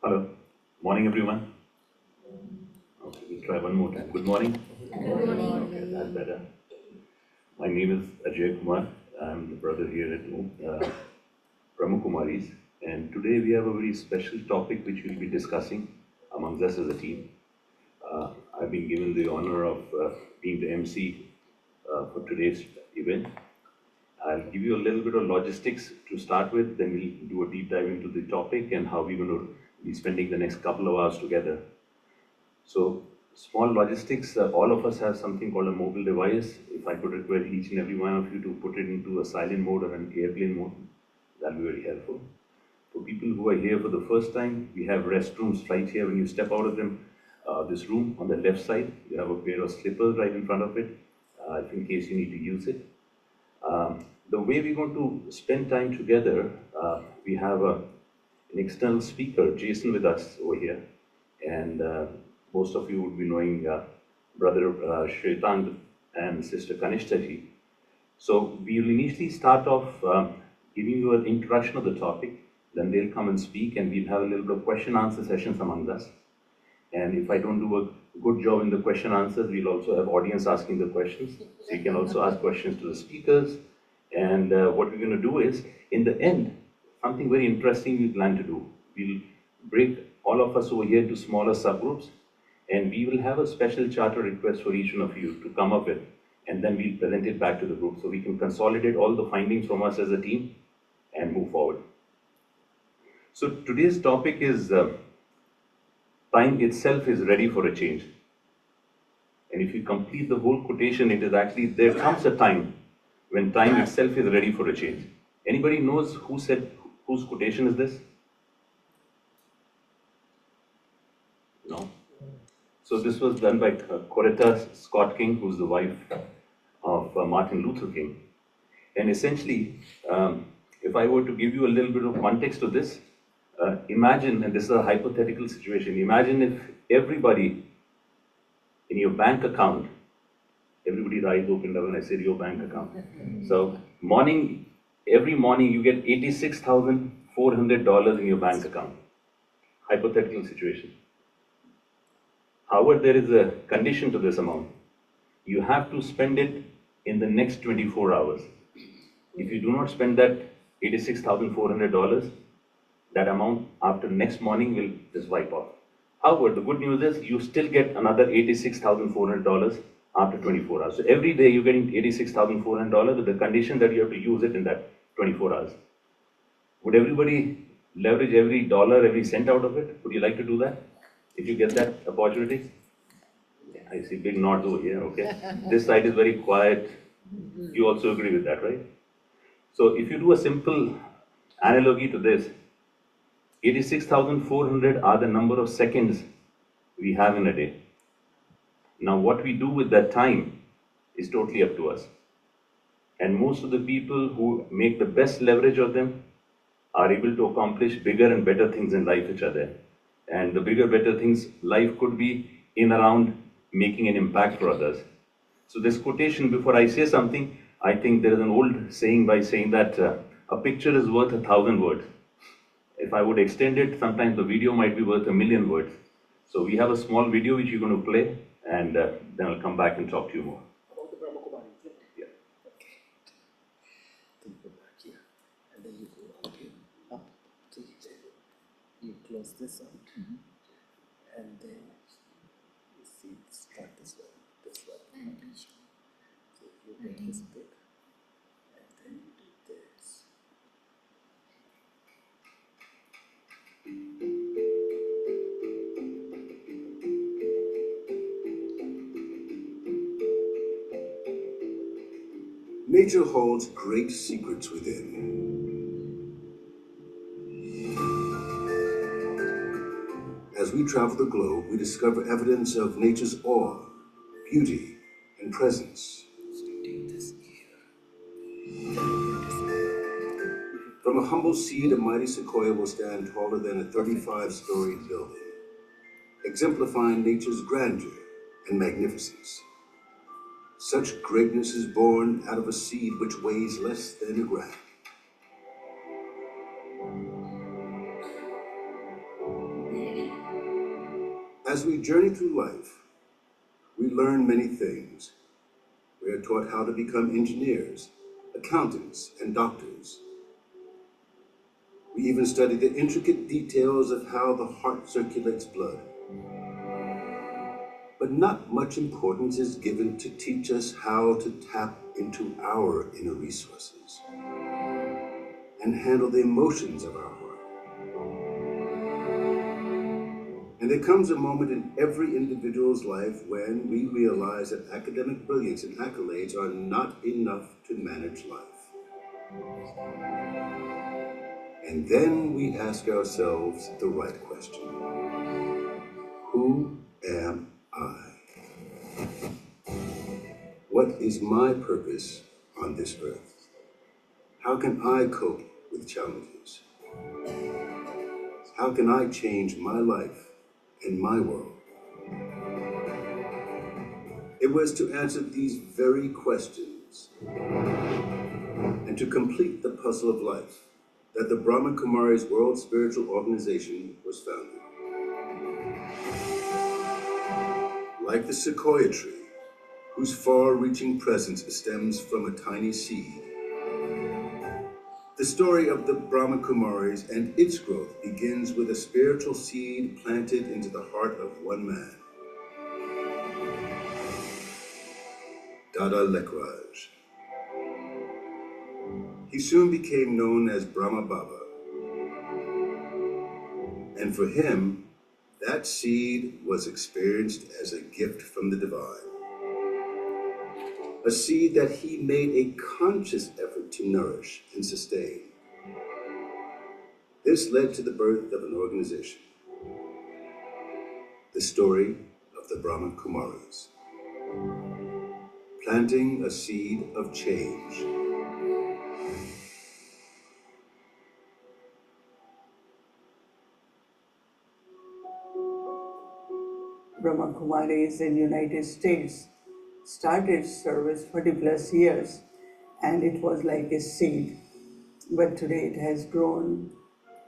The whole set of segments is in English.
Hello. Morning, everyone. Okay, we'll try one more time. Good morning. Good morning. Okay, that's better. My name is Ajay Kumar. I'm the brother here at Brahma Kumaris. And today we have a very special topic which we'll be discussing amongst us as a team. I've been given the honor of being the MC for today's event. I'll give you a little bit of logistics to start with, then we'll do a deep dive into the topic and how we're going to be spending the next couple of hours together. So, small logistics, all of us have something called a mobile device. If I could request each and every one of you to put it into a silent mode or an airplane mode, that'll be very helpful. For people who are here for the first time, we have restrooms right here. When you step out of this room on the left side, you have a pair of slippers right in front of it, in case you need to use it. The way we're going to spend time together, we have an external speaker, Jason, with us over here. And most of you would be knowing Brother Shretang and Sister Kanishtaji. So we'll initially start off giving you an introduction of the topic, then they'll come and speak, and we'll have a little bit of question-answer sessions among us. And if I don't do a good job in the question answers, we'll also have audience asking the questions. So you can also ask questions to the speakers. And what we're going to do is, in the end, something very interesting we plan to do. We'll break all of us over here into smaller subgroups, and we will have a special charter request for each one of you to come up with, and then we'll present it back to the group so we can consolidate all the findings from us as a team and move forward. So today's topic is time itself is ready for a change. And if you complete the whole quotation, it is actually, there comes a time when time itself is ready for a change. Anybody knows who said, whose quotation is this? No? So this was done by Coretta Scott King, who's the wife of Martin Luther King. And essentially, if I were to give you a little bit of context to this, imagine, and this is a hypothetical situation, imagine if everybody in your bank account, everybody's eyes opened up when I said your bank account. So every morning you get $86,400 in your bank account. Hypothetical situation. However, there is a condition to this amount. You have to spend it in the next 24 hours. If you do not spend that $86,400, that amount after next morning will just wipe off. However, the good news is you still get another $86,400 after 24 hours. So every day you're getting $86,400 with the condition that you have to use it in that 24 hours. Would everybody leverage every dollar, every cent out of it? Would you like to do that? If you get that opportunity? I see big nods over here, okay. This side is very quiet. You also agree with that, right? So if you do a simple analogy to this, 86,400 are the number of seconds we have in a day. Now what we do with that time is totally up to us. And most of the people who make the best leverage of them are able to accomplish bigger and better things in life which are there. And the bigger, better things life could be in around making an impact for others. So this quotation, before I say something, I think there is an old saying by saying that a picture is worth 1,000 words. If I would extend it, sometimes the video might be worth 1,000,000 words. So we have a small video which you're going to play, and then I'll come back and talk to you more. About the Brahma Kumaris. Yeah. Okay. Then you go back here, and then you go up here, up. So you close this out, and then you see start this way, this way. So you make this big, and then you do this. Nature holds great secrets within. As we travel the globe, we discover evidence of nature's awe, beauty, and presence. So you take this here. From a humble seed, a mighty sequoia will stand taller than a 35-story building, exemplifying nature's grandeur and magnificence. Such greatness is born out of a seed which weighs less than a gram. As we journey through life, we learn many things. We are taught how to become engineers, accountants, and doctors. We even study the intricate details of how the heart circulates blood. But not much importance is given to teach us how to tap into our inner resources and handle the emotions of our heart. And there comes a moment in every individual's life when we realize that academic brilliance and accolades are not enough to manage life. And then we ask ourselves the right question. Who am I? What is my purpose on this earth? How can I cope with challenges? How can I change my life and my world? It was to answer these very questions and to complete the puzzle of life that the Brahma Kumaris World Spiritual Organization was founded. Like the sequoia tree, whose far-reaching presence stems from a tiny seed, the story of the Brahma Kumaris and its growth begins with a spiritual seed planted into the heart of one man, Dada Lekraj. He soon became known as Brahma Baba, and for him, that seed was experienced as a gift from the divine. A seed that he made a conscious effort to nourish and sustain. This led to the birth of an organization, the story of the Brahma Kumaris, planting a seed of change. Brahma Kumaris in United States started service 40 plus years, and it was like a seed. But today it has grown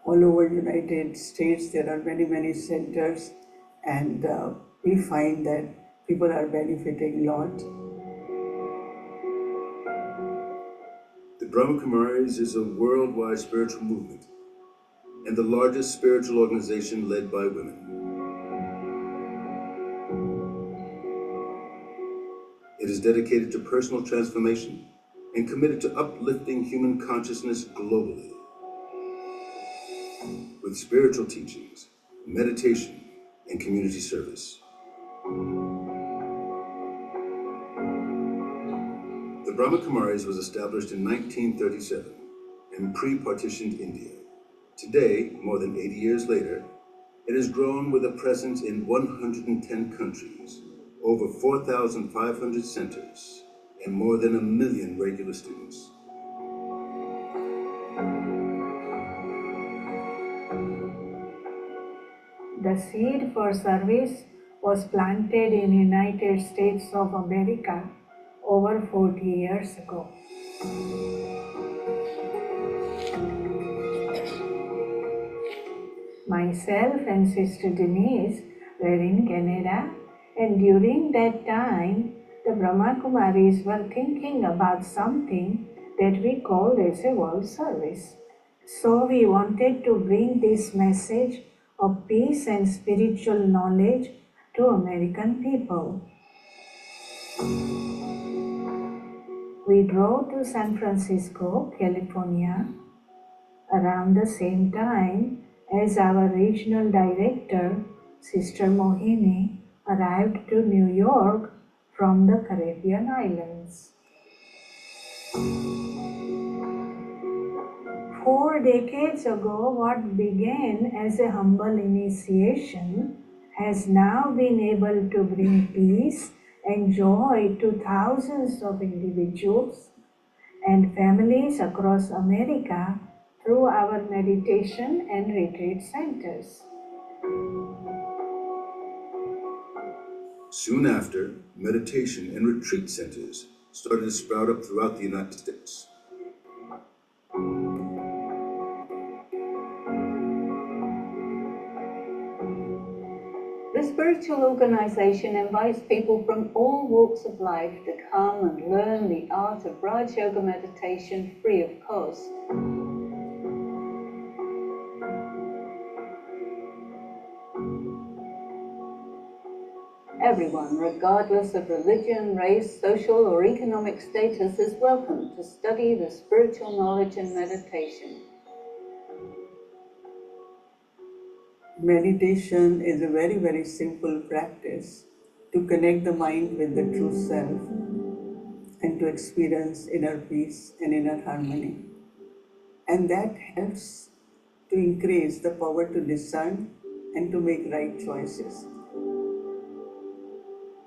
all over United States. There are many centers, and we find that people are benefiting a lot. The Brahma Kumaris is a worldwide spiritual movement and the largest spiritual organization led by women. It is dedicated to personal transformation and committed to uplifting human consciousness globally. With spiritual teachings, meditation, and community service. The Brahma Kumaris was established in 1937 in pre-partitioned India. Today, more than 80 years later, it has grown with a presence in 110 countries, over 4,500 centers, and more than 1 million regular students. The seed for service was planted in United States of America over 40 years ago. Myself and Sister Denise were in Canada, and during that time, the Brahma Kumaris were thinking about something that we called as a world service. So we wanted to bring this message of peace and spiritual knowledge to American people. We drove to San Francisco, California, around the same time as our regional director, Sister Mohini, arrived to New York from the Caribbean islands. 4 decades ago, what began as a humble initiation has now been able to bring peace and joy to thousands of individuals and families across America through our meditation and retreat centers. Soon after, meditation and retreat centers started to sprout up throughout the United States. This spiritual organization invites people from all walks of life to come and learn the art of Raj Yoga meditation free of cost. Everyone, regardless of religion, race, social or economic status, is welcome to study the spiritual knowledge and meditation. Meditation is a very, very simple practice to connect the mind with the true self and to experience inner peace and inner harmony. And that helps to increase the power to discern and to make right choices.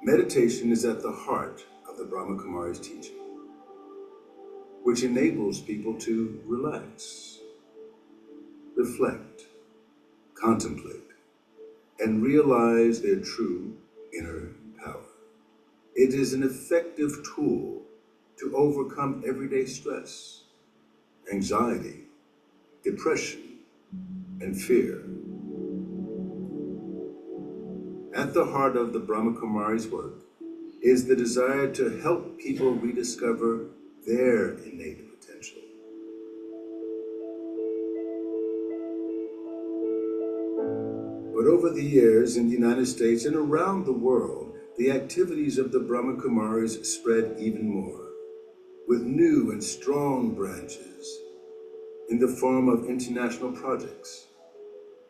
Meditation is at the heart of the Brahma Kumaris teaching, which enables people to relax, reflect, contemplate, and realize their true inner power. It is an effective tool to overcome everyday stress, anxiety, depression, and fear. At the heart of the Brahma Kumaris' work is the desire to help people rediscover their innate potential. But over the years in the United States and around the world, the activities of the Brahma Kumaris spread even more, with new and strong branches in the form of international projects.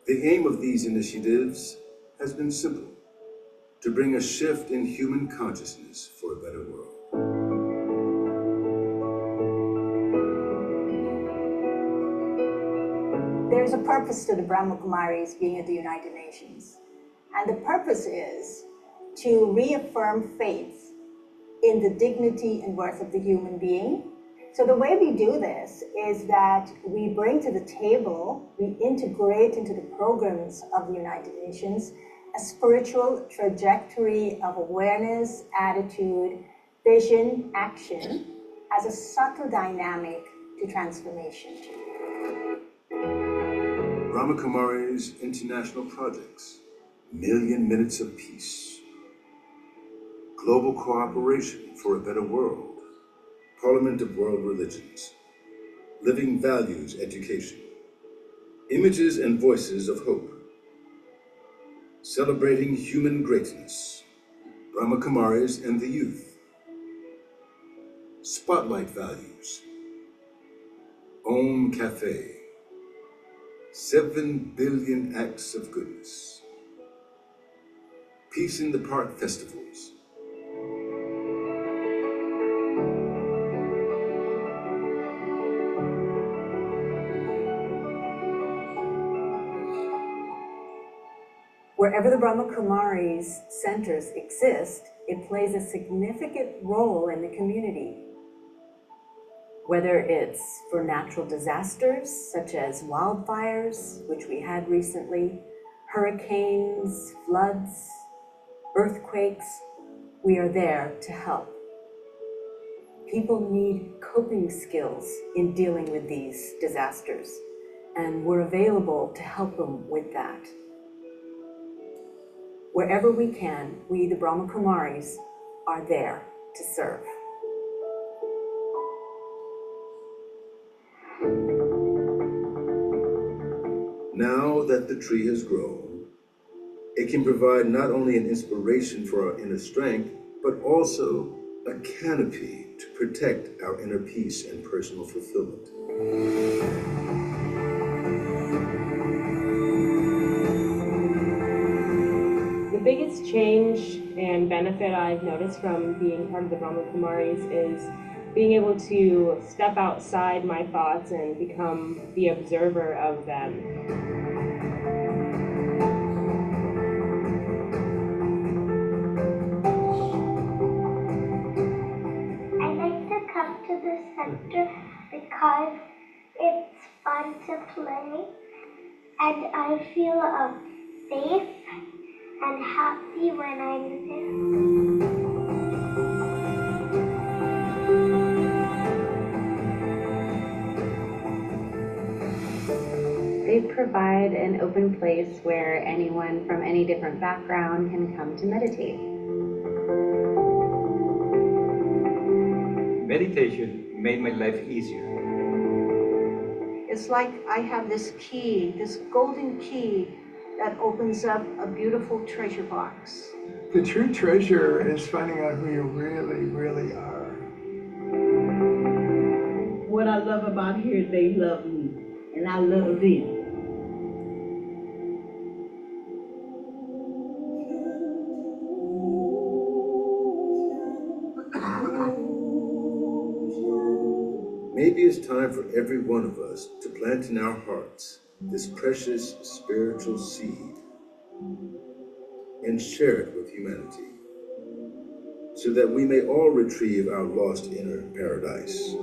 The aim of these initiatives has been simple: to bring a shift in human consciousness for a better world. There's a purpose to the Brahma Kumaris being at the United Nations. And the purpose is to reaffirm faith in the dignity and worth of the human being. So the way we do this is that we bring to the table, we integrate into the programs of the United Nations a spiritual trajectory of awareness, attitude, vision, action as a subtle dynamic to transformation. Brahma Kumaris international projects: Million Minutes of Peace, Global Cooperation for a Better World, Parliament of World Religions, Living Values Education, Images and Voices of Hope, Celebrating Human Greatness, Brahma Kumaris and the Youth, Spotlight Values, Om Cafe, 7 Billion Acts of Goodness, Peace in the Park Festivals, Wherever the Brahma Kumaris centers exist, it plays a significant role in the community. Whether it's for natural disasters such as wildfires, which we had recently, hurricanes, floods, earthquakes, we are there to help. People need coping skills in dealing with these disasters, and we're available to help them with that. Wherever we can, we, the Brahma Kumaris, are there to serve. Now that the tree has grown, it can provide not only an inspiration for our inner strength, but also a canopy to protect our inner peace and personal fulfillment. The biggest change and benefit I've noticed from being part of the Brahma Kumaris is being able to step outside my thoughts and become the observer of them. I like to come to the center because it's fun to play and I feel safe and happy when I'm there. they provide an open place where anyone from any different background can come to meditate. Meditation made my life easier. It's like I have this key, this golden key that opens up a beautiful treasure box. The true treasure is finding out who you really, really are. What I love about here, they love me, and I love them. Maybe it's time for every one of us to plant in our hearts this precious spiritual seed and share it with humanity, so that we may all retrieve our lost inner paradise.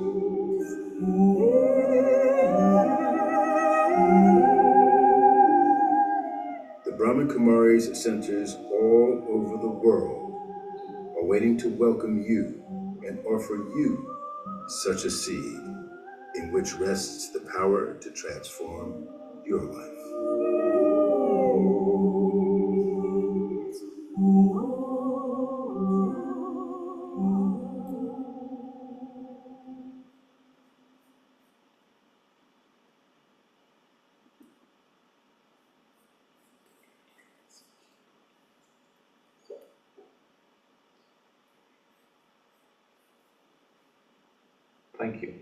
The Brahma Kumaris centers all over the world are waiting to welcome you and offer you such a seed in which rests the power to transform your life. Thank you.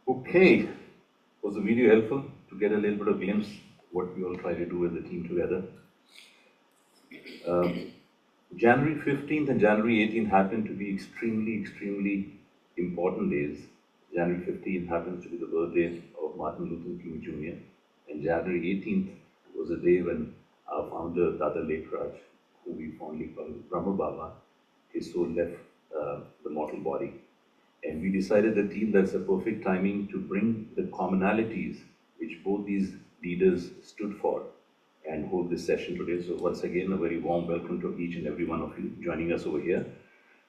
Okay, was the video helpful to get a little bit of glimpse what we all try to do as a team together? January 15th and January 18th happen to be extremely important days. January 15th happens to be the birthday of Martin Luther King Jr. and January 18th was the day when our founder, Dada Lekraj, who we fondly call Brahma Baba, his soul left the mortal body. And we decided the team that's a perfect timing to bring the commonalities which both these leaders stood for and hold this session today. So once again, a very warm welcome to each and every one of you joining us over here.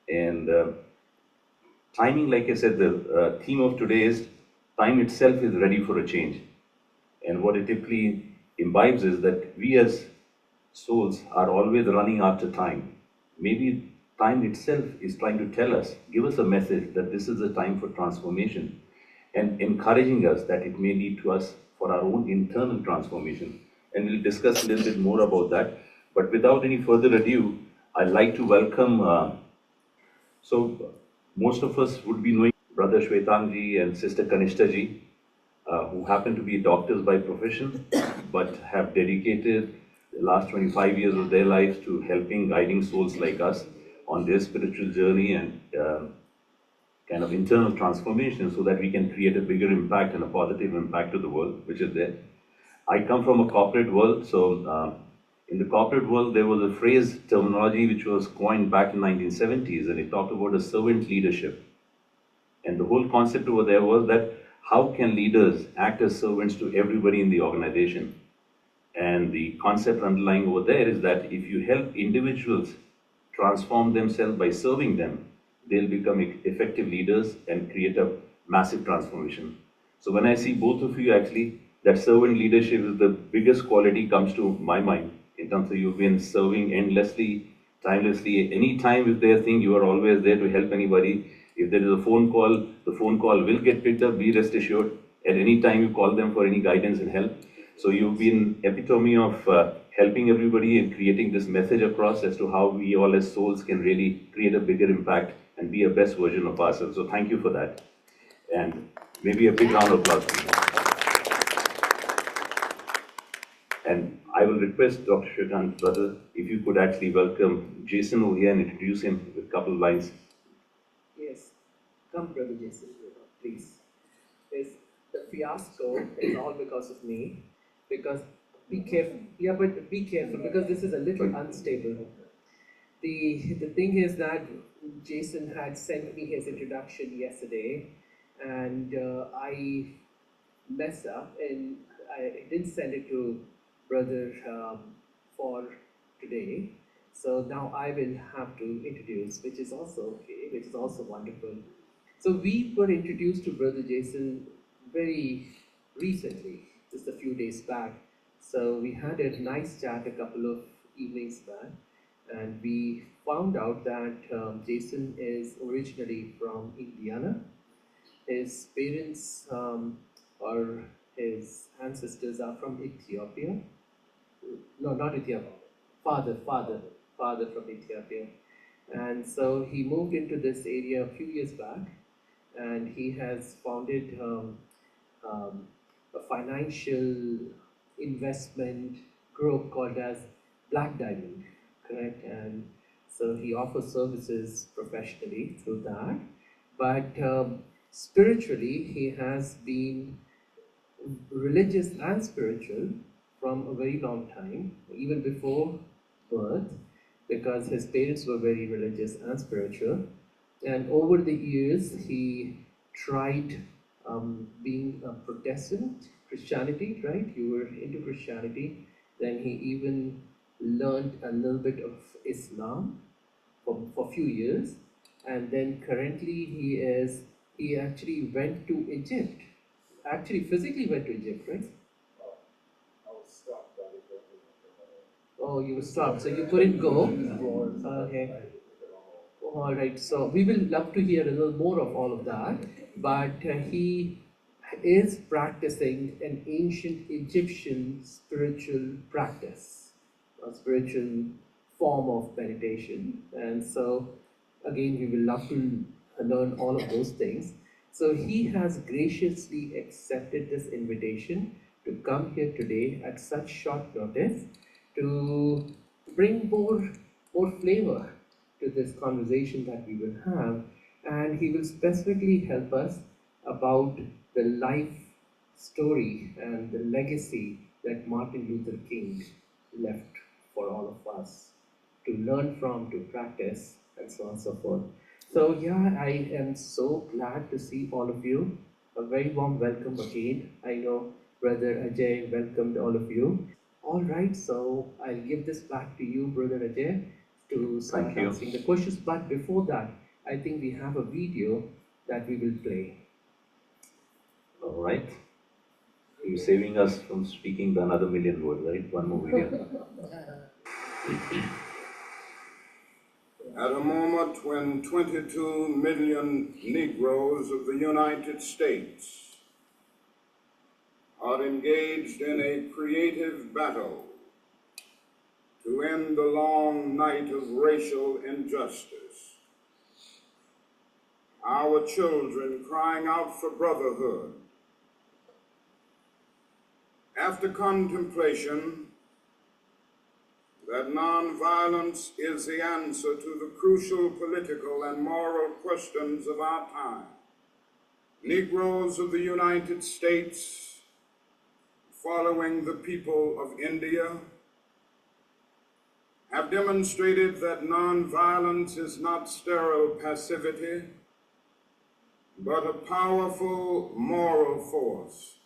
And timing, like I said, the theme of today is time itself is ready for a change. And what it typically imbibes is that we as souls are always running after time. Maybe time itself is trying to tell us, give us a message that this is a time for transformation and encouraging us that it may lead to us for our own internal transformation. And we'll discuss a little bit more about that. But without any further ado, I'd like to welcome, so most of us would be knowing Brother Shwetanji and Sister Kanishtaji, who happen to be doctors by profession, but have dedicated the last 25 years of their lives to helping, guiding souls like us on their spiritual journey and kind of internal transformation so that we can create a bigger impact and a positive impact to the world, which is there. I come from a corporate world, so in the corporate world there was a phrase, terminology which was coined back in 1970s, and it talked about a servant leadership. And the whole concept over there was that how can leaders act as servants to everybody in the organization? And the concept underlying over there is that if you help individuals transform themselves by serving them, they'll become effective leaders and create a massive transformation. So when I see both of you, actually, that servant leadership is the biggest quality comes to my mind in terms of you've been serving endlessly, timelessly. Any time if there's a thing, you are always there to help anybody. If there is a phone call, the phone call will get picked up, be rest assured. At any time you call them for any guidance and help. So you've been epitome of helping everybody and creating this message across as to how we all as souls can really create a bigger impact and be a best version of ourselves. So thank you for that. And maybe a big round of applause. And I will request Dr. Shwetan's brother, if you could actually welcome Jason over here and introduce him with a couple of lines. Yes, come Brother Jason, please. Yes, the fiasco is all because of me. Because be careful, yeah, but be careful because this is a little unstable. The thing is that Jason had sent me his introduction yesterday, and I messed up and I didn't send it to Brother for today. So now I will have to introduce, which is also okay, which is also wonderful. So we were introduced to Brother Jason very recently, just a few days back. So we had a nice chat a couple of evenings back, and we found out that Jason is originally from Indiana. His parents or his ancestors are from Ethiopia. No, not Ethiopia. Father from Ethiopia. And so he moved into this area a few years back, and he has founded a financial investment group called as Black Diamond, correct? And so he offers services professionally through that, but spiritually he has been religious and spiritual from a very long time, even before birth, because his parents were very religious and spiritual. And over the years, he tried being a Protestant Christianity, right? You were into Christianity. Then he even learned a little bit of Islam for a few years. And then currently he actually went to Egypt, actually physically went to Egypt, right? Oh, you were stopped, so you couldn't go. Okay. All right. So we will love to hear a little more of all of that. But he is practicing an ancient Egyptian spiritual practice, a spiritual form of meditation. And so, again, we will love to learn all of those things. So he has graciously accepted this invitation to come here today at such short notice to bring more flavor to this conversation that we will have, and he will specifically help us about the life story and the legacy that Martin Luther King left for all of us to learn from, to practice, and so on and so forth. So, yeah, I am so glad to see all of you. A very warm welcome again. I know Brother Ajay welcomed all of you. All right, so I'll give this back to you, Brother Ajay, to start Thank you. answering the questions. But before that, I think we have a video that we will play. All right. You're saving us from speaking the another million words, right? One more video. At a moment when 22 million Negroes of the United States are engaged in a creative battle to end the long night of racial injustice, our children crying out for brotherhood. After contemplation that nonviolence is the answer to the crucial political and moral questions of our time, Negroes of the United States, following the people of India, have demonstrated that nonviolence is not sterile passivity, but a powerful moral force.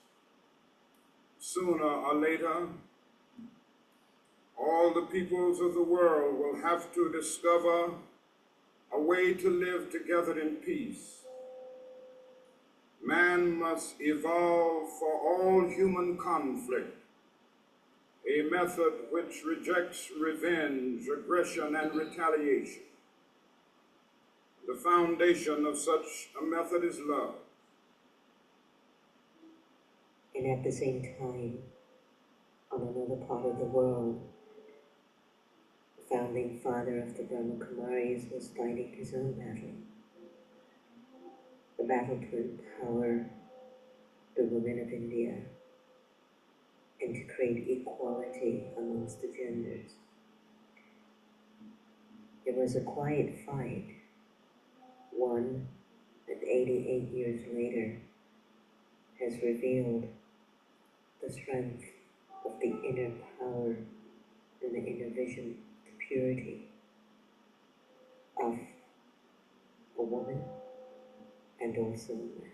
Sooner or later, all the peoples of the world will have to discover a way to live together in peace. Man must evolve for all human conflict a method which rejects revenge, aggression, and retaliation. The foundation of such a method is love. And at the same time, on another part of the world, the founding father of the Brahma Kumaris was fighting his own battle. The battle to empower the women of India and to create equality amongst the genders. It was a quiet fight, one that 88 years later has revealed the strength of the inner power and the inner vision, the purity of a woman and also a man.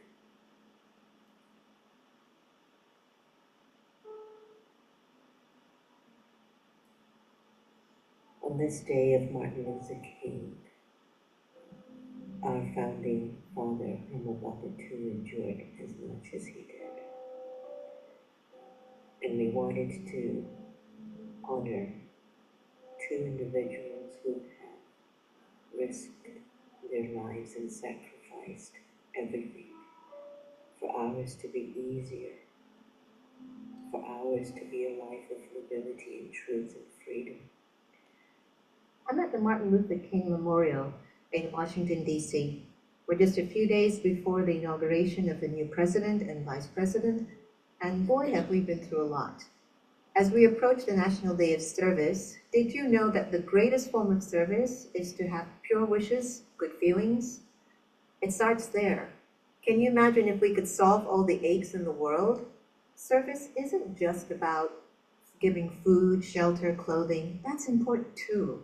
On this day of Martin Luther King, our founding father, Brahma too, enjoyed as much as he did. And we wanted to honor two individuals who have risked their lives and sacrificed everything for ours to be easier, for ours to be a life of liberty and truth and freedom. I'm at the Martin Luther King Memorial in Washington, D.C., where just a few days before the inauguration of the new president and vice president, and boy, have we been through a lot. As we approach the National Day of Service, did you know that the greatest form of service is to have pure wishes, good feelings? It starts there. Can you imagine if we could solve all the aches in the world? Service isn't just about giving food, shelter, clothing. That's important too.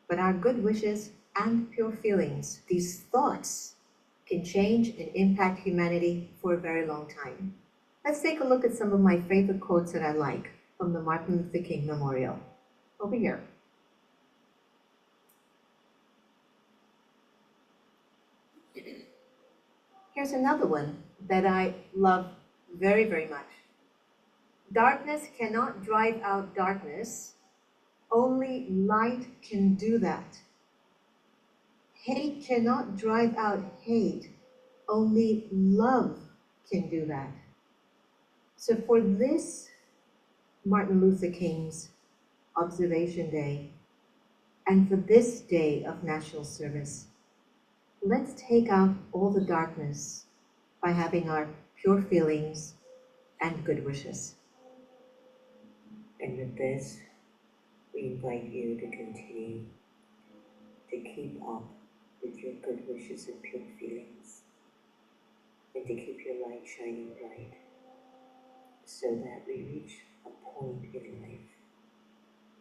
But our good wishes and pure feelings, these thoughts, can change and impact humanity for a very long time. Let's take a look at some of my favorite quotes that I like from the Martin Luther King Memorial. Over here. Here's another one that I love very, very much. Darkness cannot drive out darkness. Only light can do that. Hate cannot drive out hate. Only love can do that. So for this Martin Luther King's Observation Day, and for this day of national service, let's take out all the darkness by having our pure feelings and good wishes. And with this, we invite you to continue to keep up with your good wishes and pure feelings, and to keep your light shining bright, so that we reach a point in life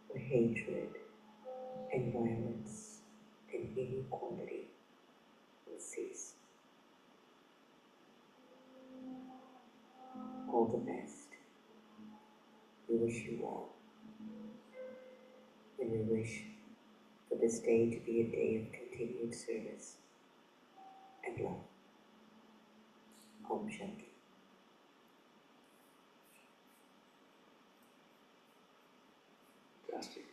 where hatred and violence and inequality will cease. All the best. We wish you well. And we wish for this day to be a day of continued service and love. Om Shanti. Fantastic.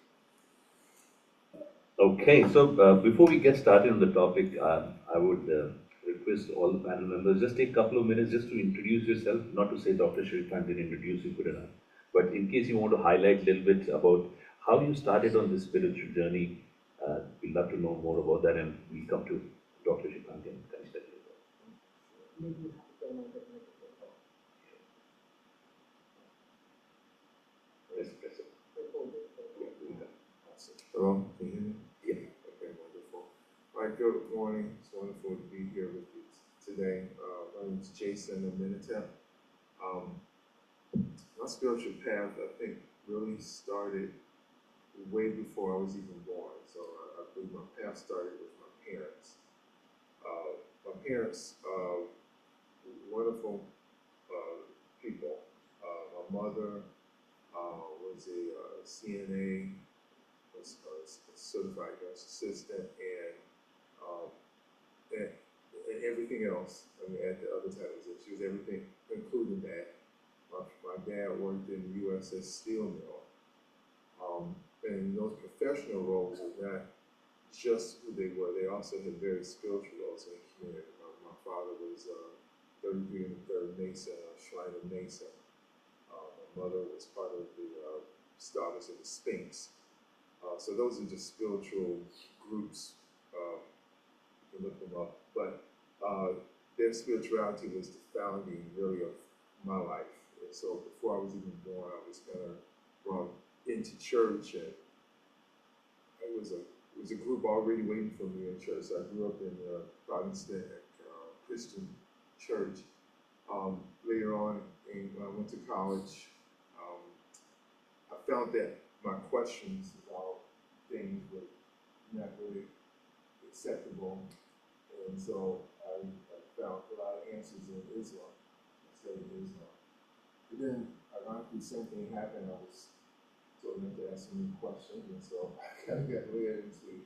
Okay, so before we get started on the topic, I would request all the panel members just take a couple of minutes just to introduce yourself. Not to say Dr. Shrikant didn't introduce you good enough, but in case you want to highlight a little bit about how you started on this spiritual journey, we'd love to know more about that, and we'll come to Dr. Shrikant and consider it. Hello, can you hear me? Yeah. Okay, wonderful. All right, good morning. It's wonderful to be here with you today. My name is Jason Amenhotep. My spiritual path, I think, really started way before I was even born. So I believe my path started with my parents. My parents, wonderful people. My mother was a CNA, was a certified nurse assistant, and everything else. I mean, at the other titles, she was everything, including that. My dad worked in the USS Steel Mill, and those professional roles were not just who they were. They also had very spiritual roles in the community. My father was 33 and a third Mason, Shriner Mason. My mother was part of the starters of the Sphinx. So those are just spiritual groups. You can look them up. But their spirituality was the founding, really, of my life. And so before I was even born, I was kind of brought into church, and it was a group already waiting for me in church. So I grew up in a Protestant Christian church. Later on, when I went to college, I found that my questions about things were not really acceptable, and so I found a lot of answers in Islam. I studied Islam. But then, ironically, the same thing happened. I was told not to ask any questions, and so I kind of got led into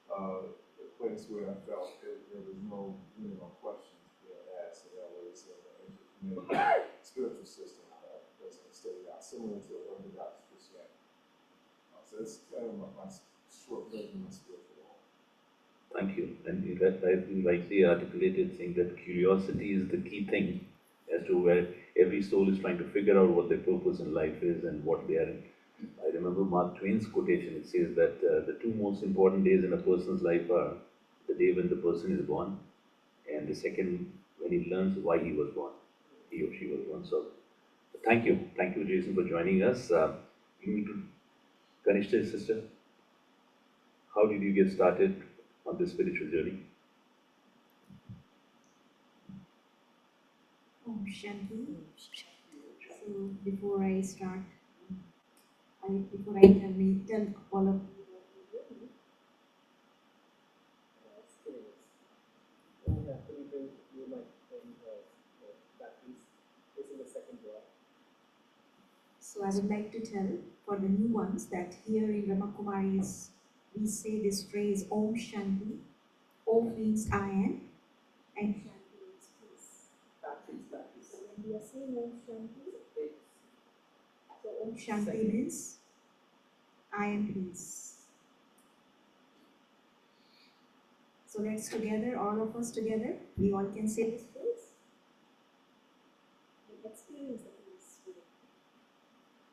a place where I felt there was no questions being asked, and that was in the ancient community spiritual system. That's what I studied out. Similar So that's kind of my short version of my spiritual walk. Thank you. And you rightly articulated, saying that curiosity is the key thing as to where every soul is trying to figure out what their purpose in life is and what they are. I remember Mark Twain's quotation. It says that the two most important days in a person's life are the day when the person is born, and the second when he learns why he was born, he or she was born. So, thank you, Jason, for joining us. You need to Kanishka's sister. How did you get started on this spiritual journey? Om Shanti. So before I start, before I tell all of So I would like to tell for the new ones that here in Brahma Kumaris we say this phrase Om Shanti. Om means I am and Shanti means peace. So when we are saying Om Shanti, so Om Shanti means I am peace. So let's together, all of us together, we all can say this phrase. We experience the peace within.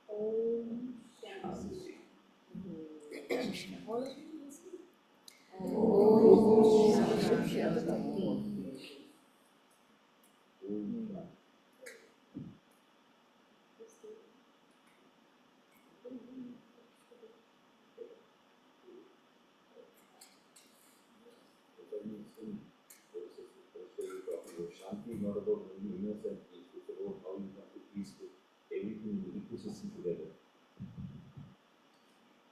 Om Shanti. All of you listen. Om Shanti. Shanti is not about only inner self peace, it's about how you come to peace with everything in the ecosystem together.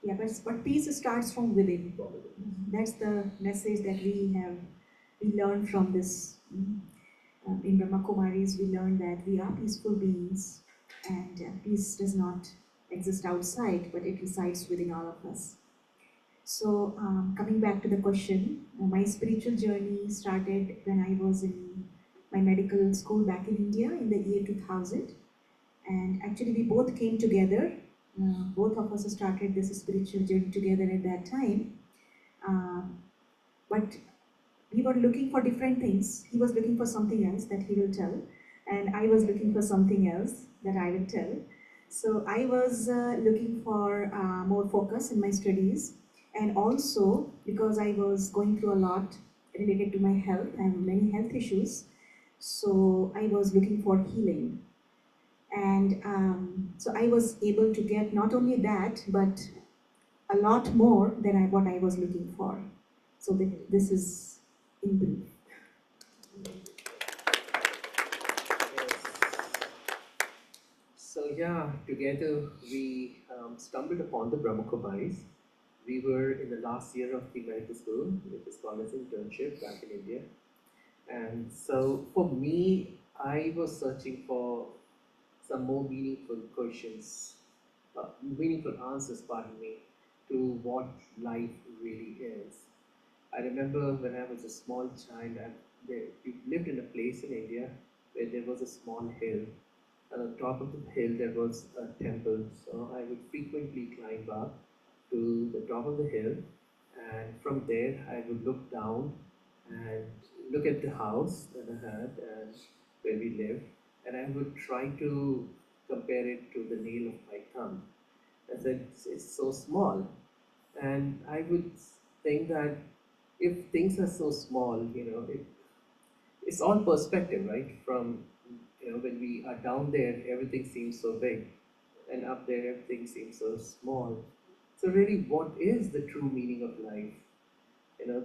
Yeah, but peace starts from within. That's the message that we learned from this. In Brahma Kumaris, we learned that we are peaceful beings and peace does not exist outside, but it resides within all of us. So, coming back to the question, my spiritual journey started when I was in my medical school back in India in the year 2000. And actually, we both came together. Both of us started this spiritual journey together at that time. But we were looking for different things. He was looking for something else that he will tell, and I was looking for something else that I will tell. So I was looking for more focus in my studies, and also because I was going through a lot related to my health and many health issues, so I was looking for healing. And so I was able to get not only that, but a lot more than what I was looking for. So this is in brief. So yeah, together we stumbled upon the Brahma Kumaris. We were in the last year of the medical school, which is called as internship back in India. And so for me, I was searching for some more meaningful questions, meaningful answers, pardon me, to what life really is. I remember when I was a small child, we lived in a place in India where there was a small hill. On top of the hill, there was a temple, so I would frequently climb up to the top of the hill, and from there, I would look down and look at the house that I had and where we lived, and I would try to compare it to the nail of my thumb. I said, it's so small, and I would think that if things are so small, it's all perspective, right? From when we are down there, everything seems so big, and up there, everything seems so small. So really, what is the true meaning of life?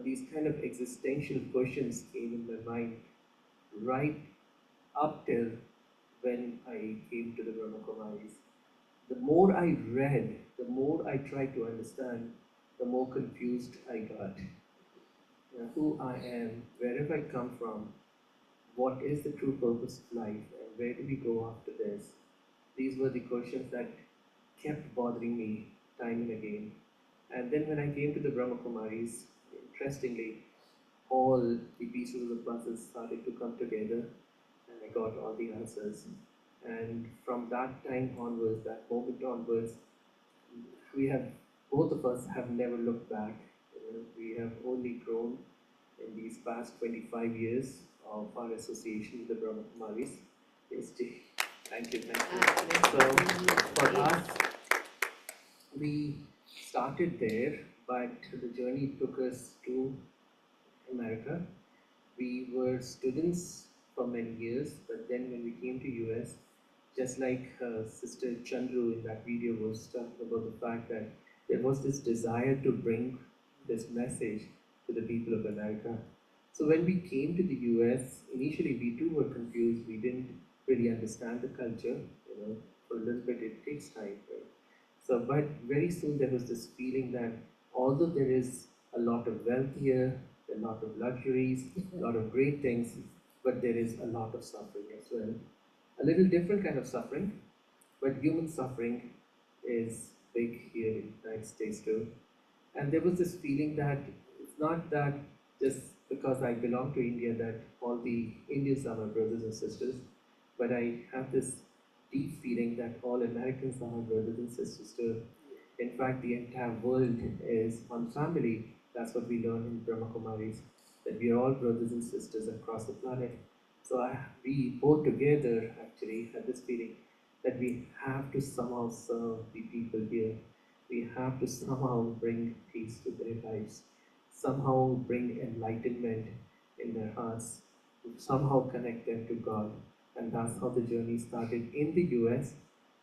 These kind of existential questions came in my mind right up till when I came to the Brahma Kumaris. The more I read, the more I tried to understand, the more confused I got. Who I am, where have I come from, what is the true purpose of life, and where do we go after this? These were the questions that kept bothering me time and again. And then when I came to the Brahma Kumaris, interestingly, all the pieces of the puzzle started to come together, and I got all the answers. And from that time onwards, that moment onwards, we have both of us have never looked back. We have only grown in these past 25 years of our association with the Brahma Kumaris. Yes, Jay. Thank you, thank you. So for us, we started there, but the journey took us to America. We were students for many years, but then when we came to US, just like Sister Chandru in that video was talking about the fact that there was this desire to bring this message to the people of America. So when we came to the US, initially we too were confused. We didn't really understand the culture. For a little bit it takes time, right? So, but very soon there was this feeling that although there is a lot of wealth here, a lot of luxuries, a lot of great things, but there is a lot of suffering as well. A little different kind of suffering, but human suffering is big here in the United States too. And there was this feeling that it's not that just because I belong to India that all the Indians are my brothers and sisters, but I have this deep feeling that all Americans are my brothers and sisters too. In fact, the entire world is one family. That's what we learn in Brahma Kumaris, that we are all brothers and sisters across the planet. So we both together actually had this feeling that we have to somehow serve the people here. We have to somehow bring peace to their lives, somehow bring enlightenment in their hearts, somehow connect them to God. And that's how the journey started in the US.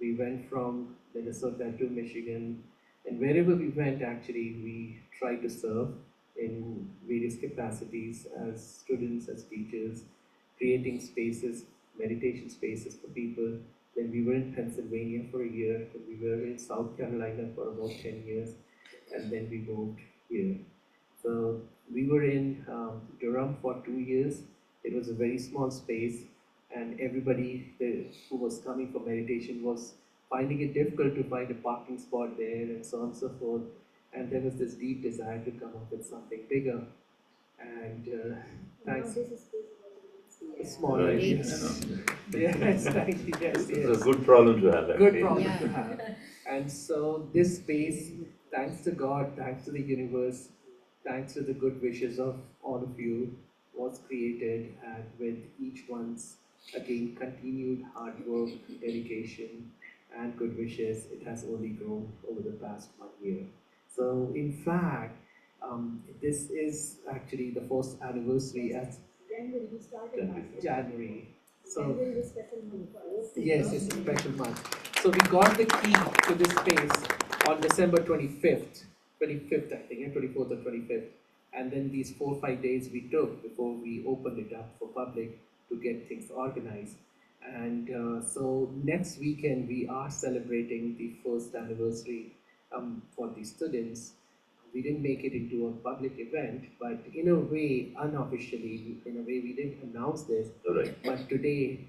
We went from Minnesota to Michigan, and wherever we went, actually, we tried to serve in various capacities as students, as teachers, creating spaces, meditation spaces for people. Then we were in Pennsylvania for a year, then we were in South Carolina for about 10 years, and then we moved here. So we were in Durham for 2 years. It was a very small space, and everybody who was coming for meditation was finding it difficult to find a parking spot there and so on and so forth. And there was this deep desire to come up with something bigger. And thanks. Smaller, Right, yes. Yes, thank you, yes, It's yes. a good problem to have, Good actually. problem to have. And so this space, thanks to God, thanks to the universe, thanks to the good wishes of all of you, was created, and with each one's, again, continued hard work, dedication, and good wishes, it has only grown over the past 1 year. So in fact, this is actually the first anniversary as January, we started January. So January is special month for us. yes, it's a special month. So we got the key to this space on December 25th, I think, yeah, 24th or 25th. And then these 4 or 5 days we took before we opened it up for public to get things organized. And so next weekend we are celebrating the first anniversary for the students. We didn't make it into a public event, but in a way, unofficially, in a way, we didn't announce this. Right. But today,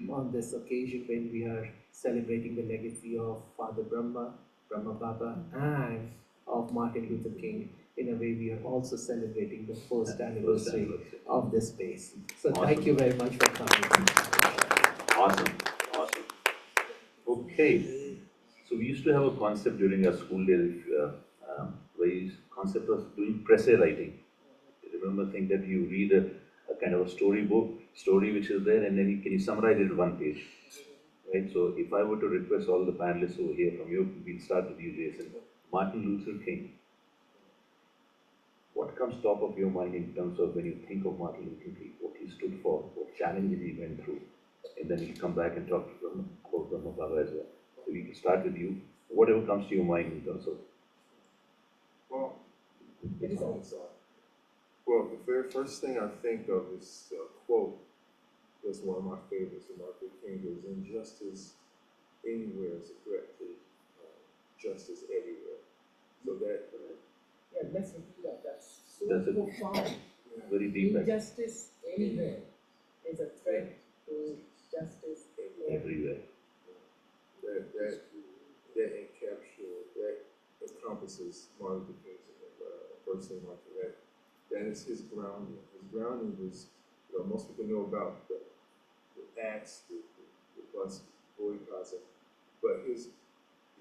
on this occasion, when we are celebrating the legacy of Father Brahma, Brahma Baba, and of Martin Luther King, in a way, we are also celebrating the first anniversary of this space. So thank you very much for coming. Awesome, awesome. Okay, so we used to have a concept during our school days, concept of doing press writing. You remember, think that you read a kind of a story which is there, and then can you summarize it in one page, right? So if I were to request all the panelists over here from you, we'll start with you, Jason. Martin Luther King. What comes top of your mind in terms of when you think of Martin Luther King, what he stood for, what challenges he went through, and then we'll come back and talk about Brahma Baba as well. So we can start with you. Whatever comes to your mind in terms of. Well, well, the very first thing I think of is a quote that's one of my favorites of Martin Luther King is injustice anywhere is a threat to justice everywhere. So that Yeah, let's repeat that. That's so That's a profound. very deep. Injustice anywhere is a threat to justice Everywhere. That encompasses Martin Luther King's first thing like that. That is his grounding. His grounding was, most people know about the acts, the bus boycotts, but his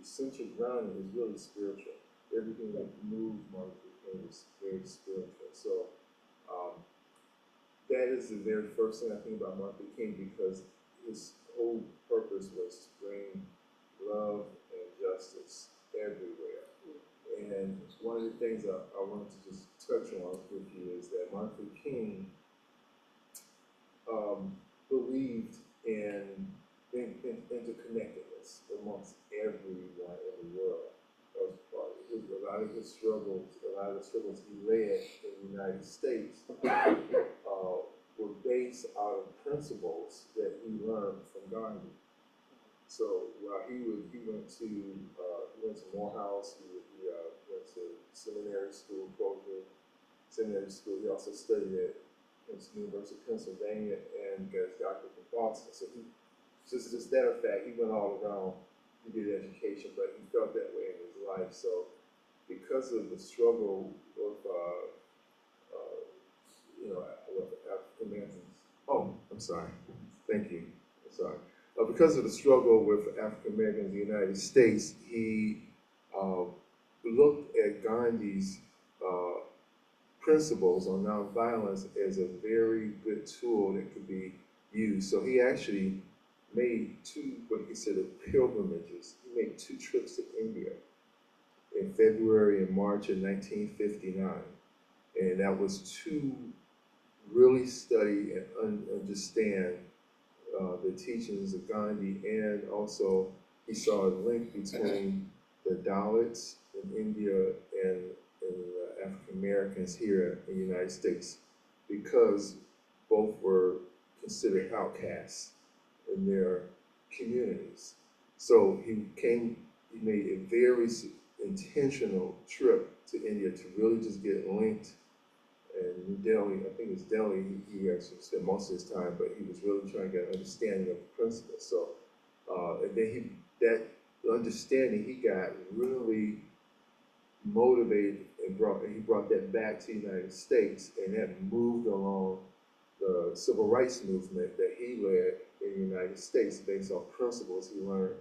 essential grounding is really spiritual. everything that moved Martin Luther King was very spiritual. So that is the very first thing I think about Martin Luther King, because his whole purpose was to bring love and justice everywhere. And one of the things I wanted to just touch on with you is that Martin Luther King believed in interconnectedness amongst everyone in the world. That was part of his, a lot of the struggles he led in the United States were based out of principles that he learned from Gandhi. So while he went to Morehouse, he went to seminary school, seminary school. He also studied at University of Pennsylvania and got his doctorate from Boston. So he, just that fact, he went all around. He did education, but he felt that way in his life. So because of the struggle of with African Americans. Oh, I'm sorry. Thank you. I'm sorry. Because of the struggle with African Americans in the United States, he looked at Gandhi's principles on nonviolence as a very good tool that could be used. So he actually made two, what he considered pilgrimages. He made 2 trips to India in February and March of 1959. And that was to really study and understand the teachings of Gandhi, and also he saw a link between the Dalits in India and African Americans here in the United States, because both were considered outcasts in their communities. So he made a very intentional trip to India to really just get linked. And New Delhi, I think it was Delhi, he actually spent most of his time, but he was really trying to get an understanding of the principles. So, and then that understanding, he got really motivated and he brought that back to the United States, and that moved along the civil rights movement that he led in the United States based on principles he learned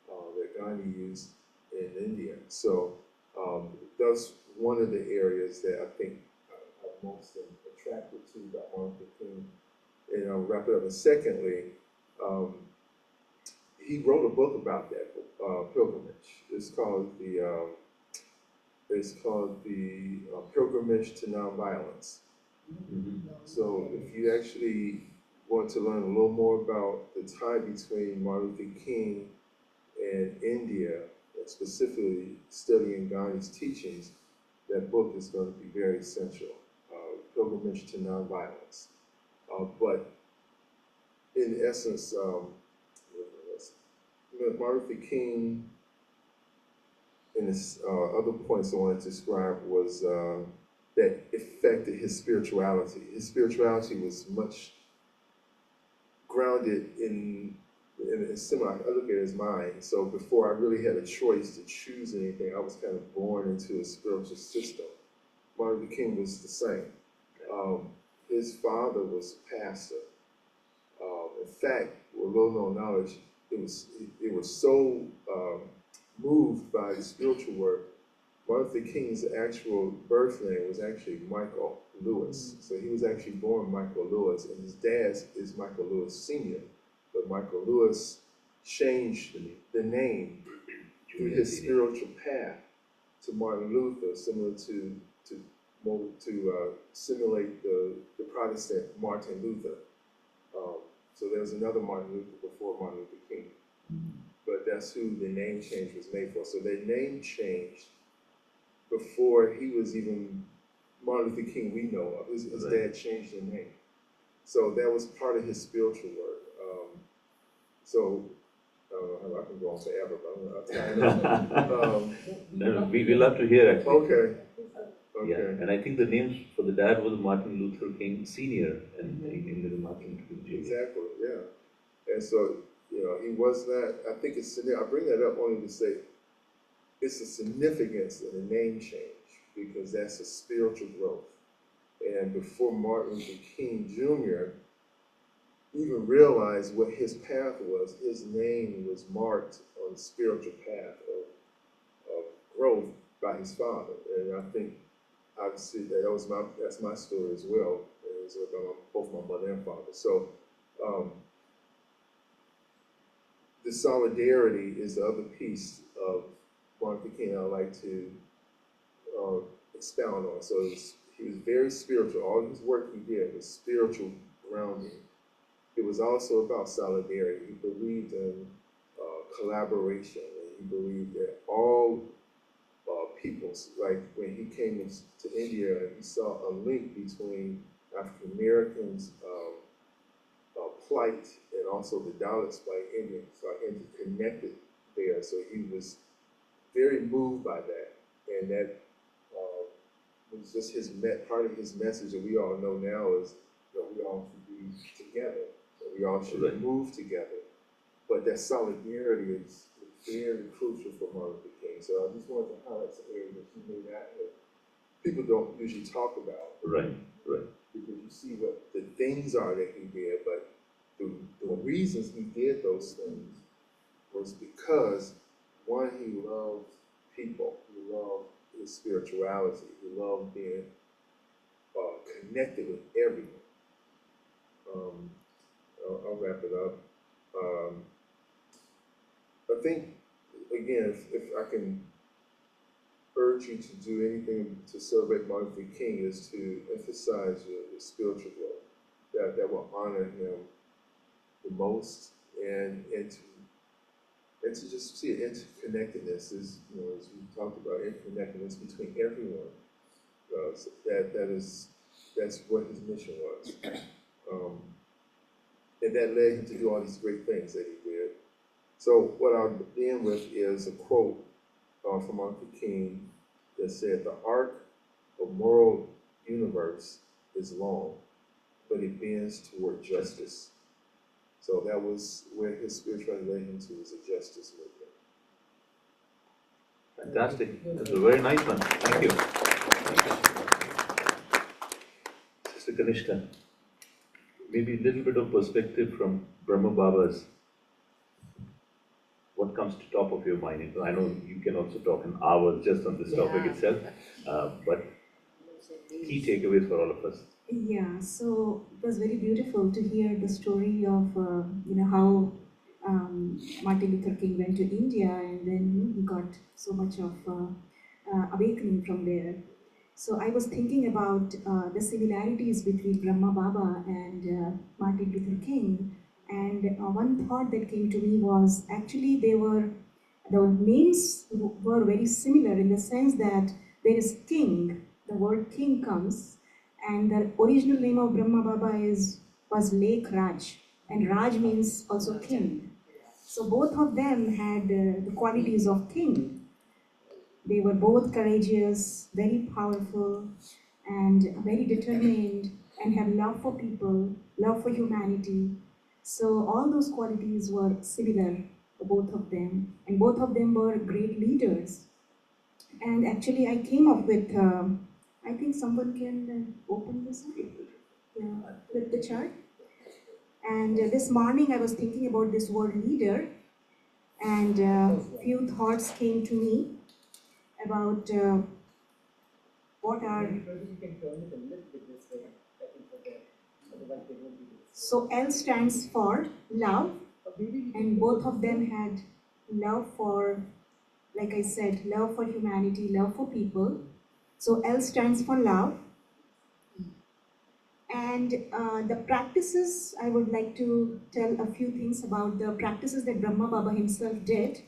that Gandhi used in India. So that's one of the areas that I think I'm most attracted to about Martin Luther King. And I'll wrap it up. And secondly, he wrote a book about that pilgrimage. It's called the Pilgrimage to Nonviolence. Mm-hmm. So if you actually want to learn a little more about the tie between Martin Luther King and India, and specifically studying Gandhi's teachings, that book is going to be very essential. Pilgrimage to Nonviolence. But in essence, Martin Luther King, and his other points I wanted to describe was that affected his spirituality. His spirituality was much grounded in similar, I look at it as mine. So before I really had a choice to choose anything, I was kind of born into a spiritual system. Martin Luther King was the same. His father was a pastor. In fact, with little known knowledge, it was so moved by the spiritual work. Martin Luther King's actual birth name was actually Michael Lewis. So he was actually born Michael Lewis, and his dad is Michael Lewis Sr. But Michael Lewis changed the name through his spiritual path to Martin Luther, similar to simulate the Protestant Martin Luther. So there was another Martin Luther before Martin Luther King. But that's who the name change was made for. So their name changed before he was even Martin Luther King we know of. His dad changed the name. So that was part of his spiritual work. I can go on forever, but I'm going No, we love to hear actually. Okay. Yeah, and I think the names for the dad was Martin Luther King Sr. and little Martin Luther King Jr. Exactly, yeah. And so, he was that. I think it's, I bring that up only to say it's a significance in the name change, because that's a spiritual growth. And before Martin Luther King Jr. even realized what his path was, his name was marked on the spiritual path of growth by his father. And I think obviously that's my story as well. It was about both my mother and father. So the solidarity is the other piece of Martin Luther King I'd like to expound on. So he was very spiritual. All his work he did was spiritual grounding. It was also about solidarity. He believed in collaboration, and he believed that all peoples, like when he came to India, and he saw a link between African Americans' plight and also the Dalits plight, Indians, so interconnected there. So he was very moved by that, and that was just part of his message that we all know now is that we all should be together, that we all should move together. But that solidarity is very crucial for Martin Luther King. So I just wanted to highlight some areas that he may not have, people don't usually talk about. Right. Because you see what the things are that he did, but the reasons he did those things was because, one, he loved people, he loved his spirituality, he loved being connected with everyone. I'll wrap it up. I think, again, if I can urge you to do anything to celebrate Martin Luther King, is to emphasize your spiritual growth, that will honor him the most, and to just see interconnectedness is, as we talked about, interconnectedness between everyone. So that's what his mission was, and that led him to do all these great things that he did. So what I'll end with is a quote from Martin Luther King that said, "The arc of moral universe is long, but it bends toward justice." So that was where his spirituality led him to, was a justice movement. Fantastic. That's a very nice one. Thank you. Sister Kanishka, maybe a little bit of perspective from Brahma Baba's. What comes to top of your mind? I know you can also talk in hours just on this topic itself, but key takeaways for all of us. Yeah, so it was very beautiful to hear the story of how Martin Luther King went to India, and then he got so much of awakening from there. So I was thinking about the similarities between Brahma Baba and Martin Luther King, and one thought that came to me was actually the names were very similar in the sense that there is king, the word king comes, and the original name of Brahma Baba was Lake Raj, and Raj means also king. So both of them had the qualities of king. They were both courageous, very powerful, and very determined, and have love for people, love for humanity. So all those qualities were similar for both of them, and both of them were great leaders. And actually I came up with, I think someone can open this up, with the chart. And this morning I was thinking about this word leader, and a few thoughts came to me about what are. So L stands for love, and both of them had love for, like I said, love for humanity, love for people. So L stands for love. And the practices, I would like to tell a few things about the practices that Brahma Baba himself did.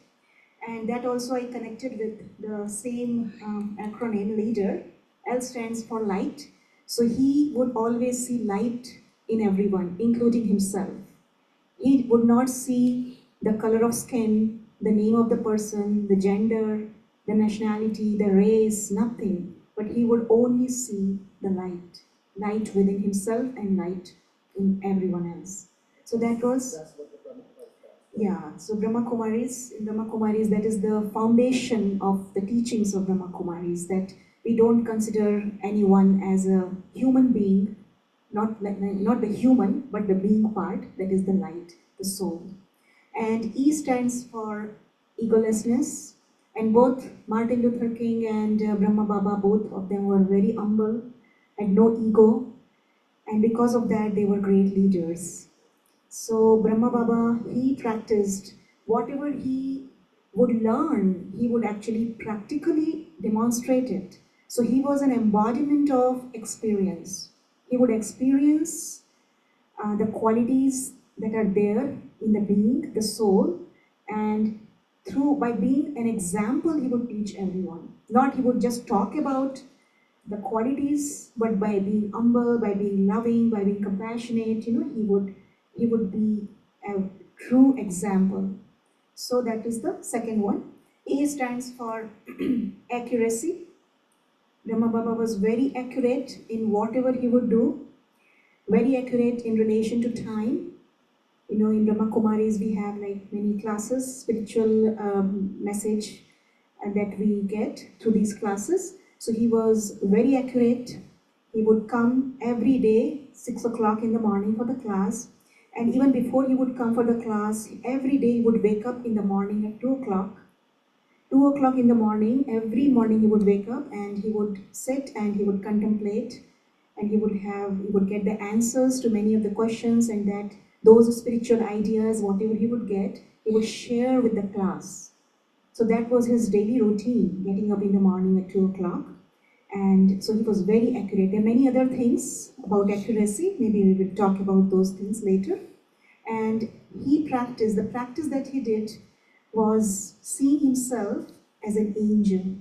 And that also I connected with the same acronym, leader. L stands for light. So he would always see light in everyone, including himself. He would not see the color of skin, the name of the person, the gender, the nationality, the race, nothing. But he would only see the light. Light within himself and light in everyone else. So that was, so Brahma Kumaris, that is the foundation of the teachings of Brahma Kumaris, that we don't consider anyone as a human being, not the human, but the being part, that is the light, the soul. And E stands for egolessness. And both Martin Luther King and Brahma Baba, both of them were very humble, had no ego, and because of that, they were great leaders. So Brahma Baba, he practiced whatever he would learn, he would actually practically demonstrate it. So he was an embodiment of experience. He would experience the qualities that are there in the being, the soul, and by being an example, he would teach everyone. Not he would just talk about the qualities, but by being humble, by being loving, by being compassionate, he would be a true example. So that is the second one. A stands for accuracy. Brahma Baba was very accurate in whatever he would do, very accurate in relation to time. In Brahma Kumaris we have like many classes, spiritual message that we get through these classes. So he was very accurate. He would come every day, 6 o'clock in the morning for the class. And even before he would come for the class, every day he would wake up in the morning at 2 o'clock. 2 o'clock in the morning, every morning he would wake up and he would sit and he would contemplate, and he would get the answers to many of the questions, and that those spiritual ideas, whatever he would get, he would share with the class. So that was his daily routine, getting up in the morning at 2 o'clock. And so he was very accurate. There are many other things about accuracy. Maybe we will talk about those things later. And the practice that he did was seeing himself as an angel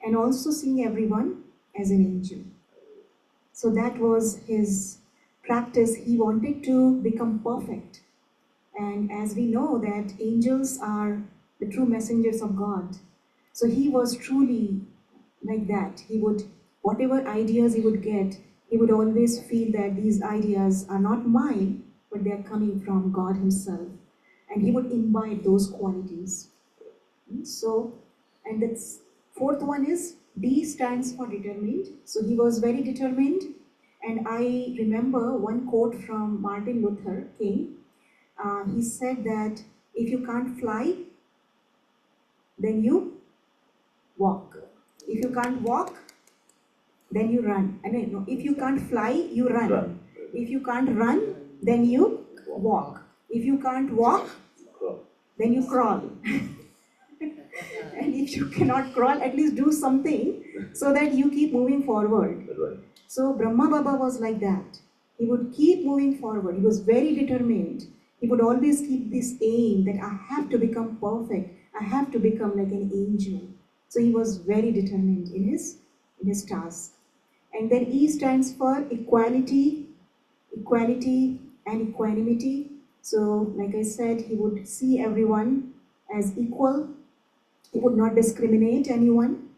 and also seeing everyone as an angel. So that was his practice. He wanted to become perfect. And as we know that angels are the true messengers of God. So he was truly like that. He would, whatever ideas he would get, he would always feel that these ideas are not mine, but they are coming from God himself. And he would imbibe those qualities. So, and the fourth one is D stands for determined. So he was very determined. And I remember one quote from Martin Luther King. He said that if you can't fly, then you walk. If you can't walk, then you run. No, if you can't fly, you run. If you can't run, then you walk. If you can't walk, then you crawl. And if you cannot crawl, at least do something so that you keep moving forward. So Brahma Baba was like that. He would keep moving forward. He was very determined. He would always keep this aim that I have to become perfect. I have to become like an angel. So he was very determined in his task. And then E stands for equality and equanimity. So like I said, he would see everyone as equal. He would not discriminate anyone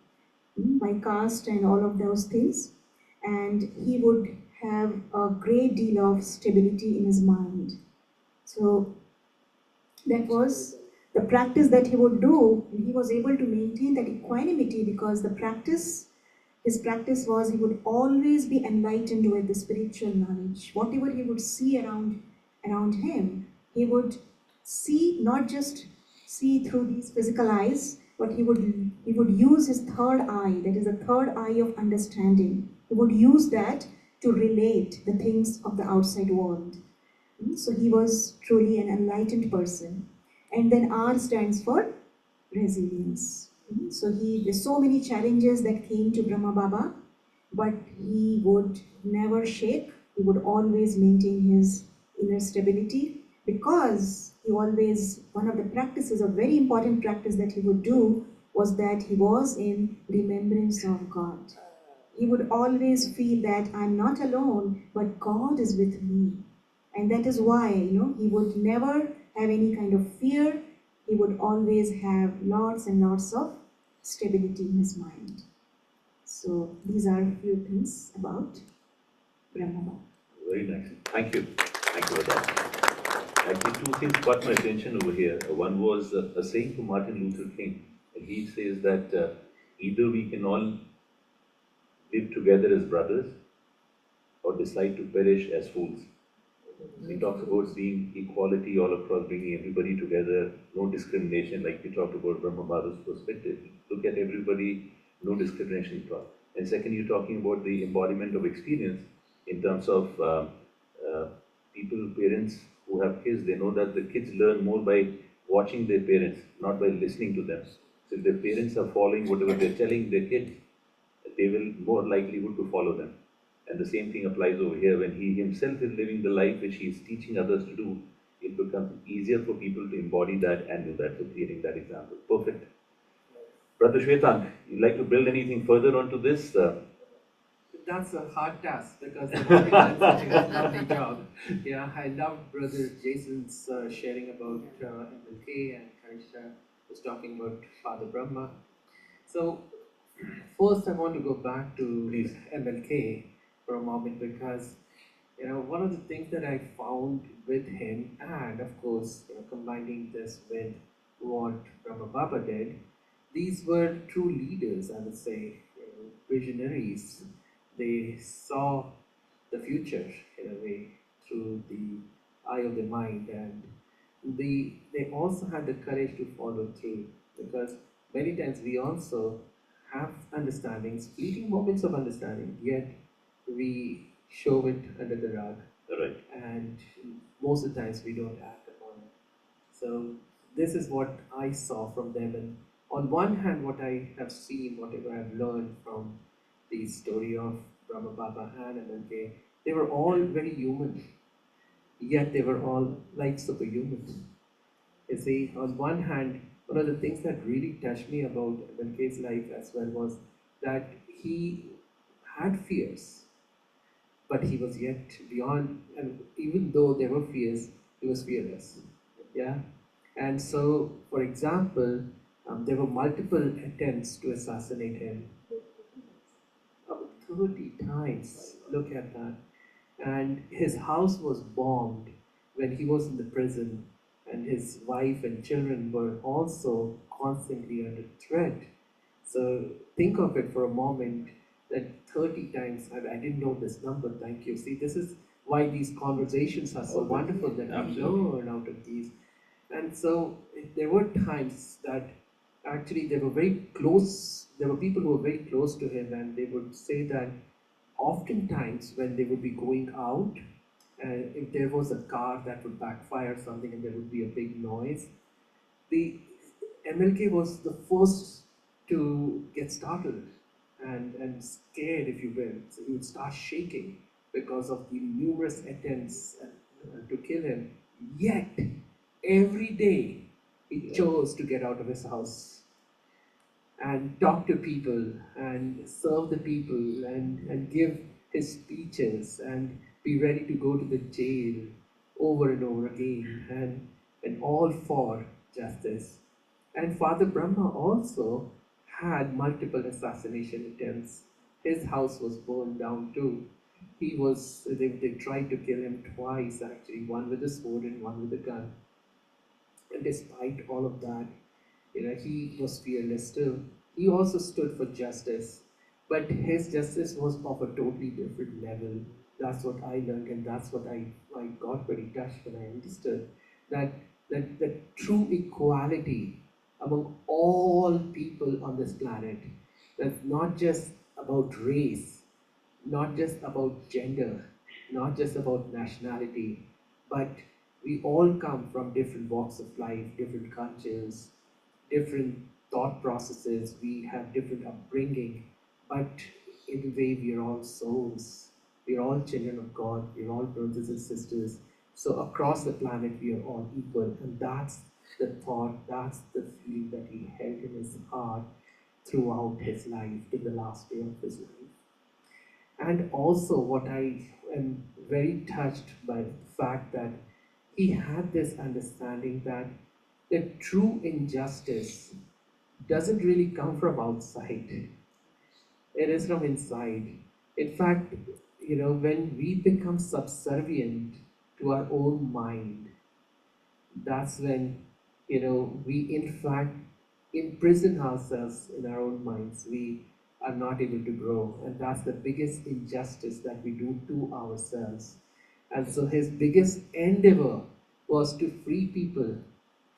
by caste and all of those things. And he would have a great deal of stability in his mind. So that was the practice that he would do. He was able to maintain that equanimity because his practice was he would always be enlightened with the spiritual knowledge. Whatever he would see around him, he would see, not just see through these physical eyes, but he would use his third eye, that is the third eye of understanding. He would use that to relate the things of the outside world. So he was truly an enlightened person. And then R stands for resilience. So there's so many challenges that came to Brahma Baba, but he would never shake. He would always maintain his inner stability because one of the practices, a very important practice that he would do was that he was in remembrance of God. He would always feel that I'm not alone, but God is with me. And that is why, he would never have any kind of fear. He would always have lots and lots of stability in his mind. So these are a few things about Brahma. Very nice. Thank you. Thank you for that. Actually, two things caught my attention over here. One was a saying from Martin Luther King. And he says that either we can all live together as brothers or decide to perish as fools. He talks about being equality all across, bringing everybody together, no discrimination, like we talked about Brahma Baba's perspective. Look at everybody, no discrimination at all. And second, you're talking about the embodiment of experience in terms of uh, people, parents who have kids, they know that the kids learn more by watching their parents, not by listening to them. So if their parents are following whatever they're telling their kids, they will more likelihood to follow them. And the same thing applies over here. When he himself is living the life which he is teaching others to do, it becomes easier for people to embody that and do that. So creating that example. Perfect. Brother Shwetank, you'd like to build anything further onto this? That's a hard task because they've already done such a lovely job. Yeah, I love Brother Jason's sharing about MLK, and Kanisha was talking about Father Brahma. So, first I want to go back to MLK for a moment because one of the things that I found with him, and of course, combining this with what Brahma Baba did, these were true leaders, I would say, visionaries. They saw the future in a way through the eye of the mind, and they also had the courage to follow through because many times we also have understandings, fleeting moments of understanding, yet we show it under the rug. Right. And most of the times we don't act upon it. So this is what I saw from them. And on one hand, what I have seen, whatever I've learned from the story of Brahma Baba and MLK, they were all very human, yet they were all like superhumans. You see, on one hand, one of the things that really touched me about MLK's life as well was that he had fears, but he was yet beyond, and even though there were fears, he was fearless. Yeah. And so, for example, there were multiple attempts to assassinate him. About 30 times. Look at that. And his house was bombed when he was in the prison, and his wife and children were also constantly under threat. So think of it for a moment that 30 times, I didn't know this number, thank you. See, this is why these conversations are so wonderful that we learn out of these. And so there were times that actually they were very close, there were people who were very close to him, and they would say that oftentimes when they would be going out, and if there was a car that would backfire or something and there would be a big noise, the MLK was the first to get startled and scared, if you will. So he would start shaking because of the numerous attempts to kill him. Yet, every day, he chose to get out of his house and talk to people and serve the people and give his speeches and be ready to go to the jail over and over again and all for justice. And Father Brahma also had multiple assassination attempts. His house was burned down too. They tried to kill him twice actually, one with a sword and one with a gun. And despite all of that, he was fearless too. He also stood for justice, but his justice was of a totally different level. That's what I learned, and that's what I got very touched when I understood that true equality among all people on this planet. That's not just about race, not just about gender, not just about nationality, but we all come from different walks of life, different cultures, different thought processes, we have different upbringing, but in a way we are all souls. We are all children of God, we are all brothers and sisters. So across the planet we are all equal, and that's the thought, that's the feeling that he held in his heart throughout his life, to the last day of his life. And also what I am very touched by the fact that he had this understanding that the true injustice doesn't really come from outside. It is from inside. In fact, when we become subservient to our own mind, that's when, we in fact imprison ourselves in our own minds. We are not able to grow, and that's the biggest injustice that we do to ourselves. And so his biggest endeavor was to free people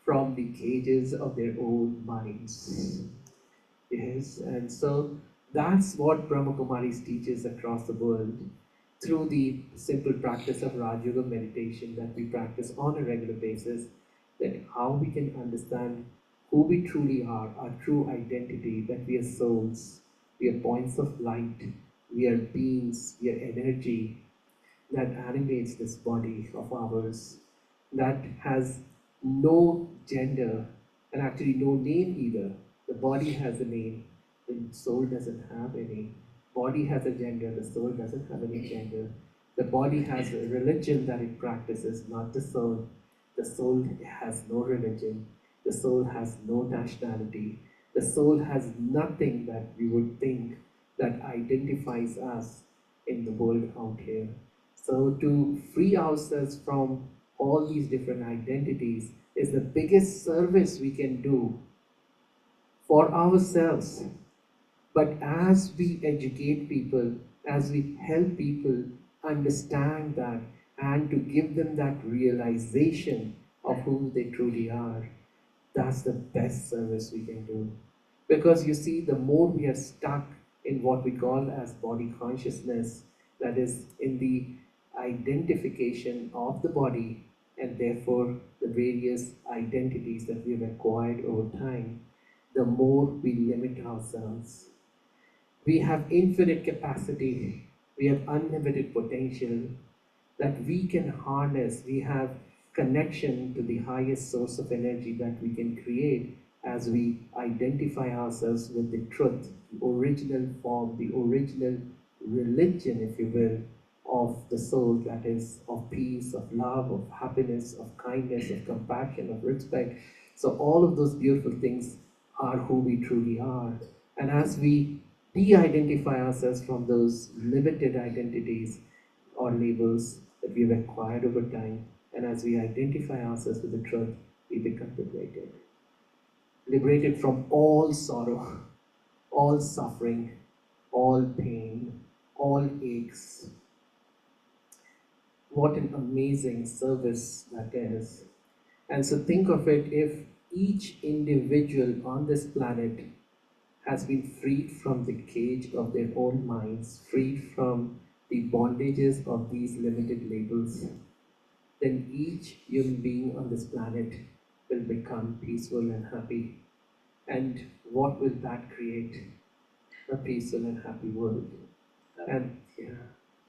from the cages of their own minds. Yes, and so that's what Brahma Kumaris teaches across the world through the simple practice of Raj Yoga meditation that we practice on a regular basis, that how we can understand who we truly are, our true identity, that we are souls, we are points of light, we are beings, we are energy that animates this body of ours, that has no gender and actually no name either. The body has a name, the soul doesn't have any. Body has a gender, the soul doesn't have any gender. The body has a religion that it practices, not the soul. The soul has no religion. The soul has no nationality. The soul has nothing that we would think that identifies us in the world out here. So to free ourselves from all these different identities is the biggest service we can do for ourselves. But as we educate people, as we help people understand that and to give them that realization of who they truly are, that's the best service we can do. Because you see, the more we are stuck in what we call as body consciousness, that is, in the identification of the body and therefore the various identities that we have acquired over time, the more we limit ourselves. We have infinite capacity, we have unlimited potential that we can harness. We have connection to the highest source of energy that we can create as we identify ourselves with the truth, the original form, the original religion, if you will, of the soul, that is of peace, of love, of happiness, of kindness, of compassion, of respect. So all of those beautiful things are who we truly are. And as we de-identify ourselves from those limited identities or labels that we've acquired over time, and as we identify ourselves with the truth, we become liberated. Liberated from all sorrow, all suffering, all pain, all aches. What an amazing service that is. And so think of it, if each individual on this planet has been freed from the cage of their own minds, freed from the bondages of these limited labels, then each human being on this planet will become peaceful and happy. And what will that create? A peaceful and happy world. And yeah,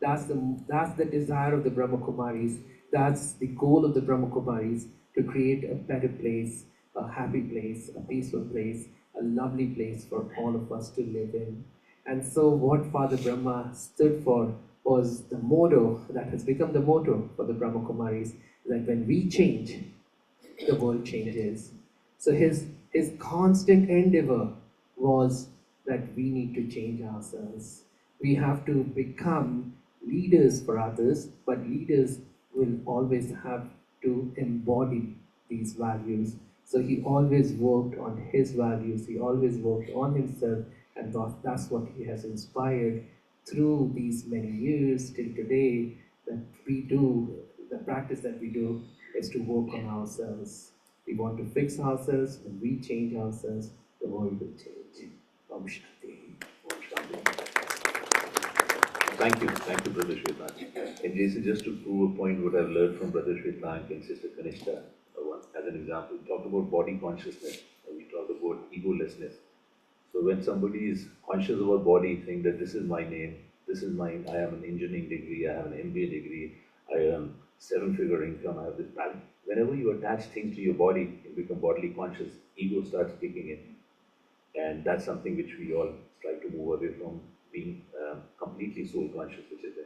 that's the desire of the Brahma Kumaris. That's the goal of the Brahma Kumaris, to create a better place, a happy place, a peaceful place, a lovely place for all of us to live in. And so what Father Brahma stood for was the motto that has become the motto for the Brahma Kumaris, that when we change, the world changes. So his constant endeavor was that we need to change ourselves. We have to become leaders for others, but leaders will always have to embody these values. So he always worked on his values, he always worked on himself, and that's what he has inspired through these many years till today, that we do, the practice that we do is to work on ourselves. We want to fix ourselves. When we change ourselves, the world will change. Om Shanti. Om Shanti. Thank you, Brother Shwetank. And Jason, just to prove a point, what I've learned from Brother Shwetank and Sister Kanishka, as an example, we talked about body consciousness, and we talked about egolessness. So when somebody is conscious about body, saying that this is my name, this is mine, I have an engineering degree, I have an MBA degree, I am seven-figure income, I have this balance. Whenever you attach things to your body, you become bodily conscious, ego starts kicking in. And that's something which we all try to move away from, being completely soul conscious, which is there.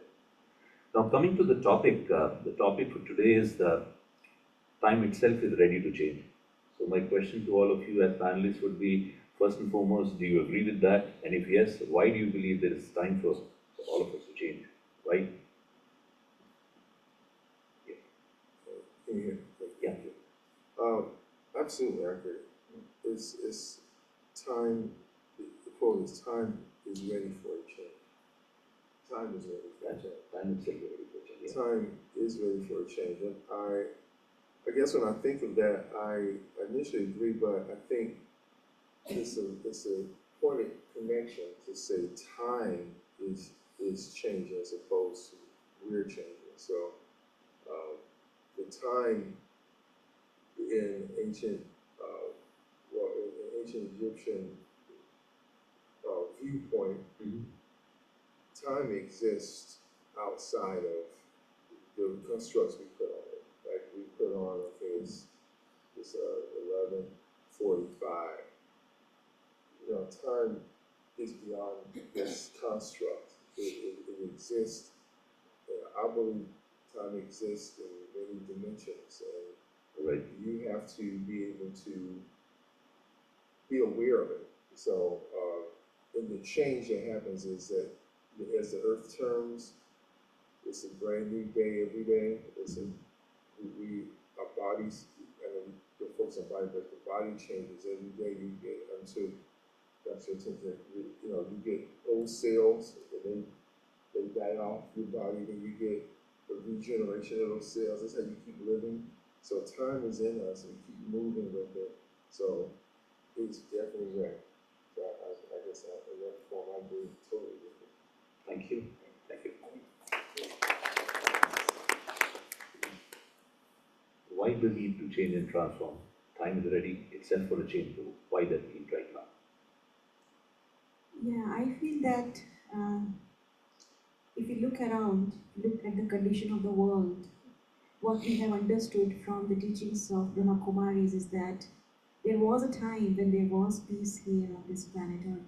Now coming to the topic for today is the time itself is ready to change. So my question to all of you as panelists would be, first and foremost, do you agree with that? And if yes, why do you believe there is time for all of us to change? Right? Can you hear? Yeah. Absolutely accurate. It's time. The quote is, "Time is ready for a change." Time is ready for a change. Time itself is ready for change. time is ready for a change. And I guess when I think of that, I initially agree, but I think it's a point of connection to say time is changing as opposed to we're changing. So the time in ancient well in ancient Egyptian viewpoint, time exists outside of the constructs we put on it. Like we put on, okay, it's 11:45. You know, time is beyond this construct. It exists. I believe time exists in many dimensions, and you have to be able to be aware of it. So, and the change that happens is that as the earth turns, it's a brand new day every day. Our bodies, and the folks on body, but the body changes every day. You get until that's your attention. You know, you get old cells, and they die off your body. Then you get the regeneration of those cells. That's how you keep living. So time is in us, and we keep moving with it. So it's definitely right. So I guess in that form, I agree totally with it. Thank you. Thank you. Why the need to change and transform? Time is ready itself for a change. Why that need right now? Yeah, I feel that if you look around, look at the condition of the world, what we have understood from the teachings of Brahma Kumaris is that there was a time when there was peace here on this planet Earth.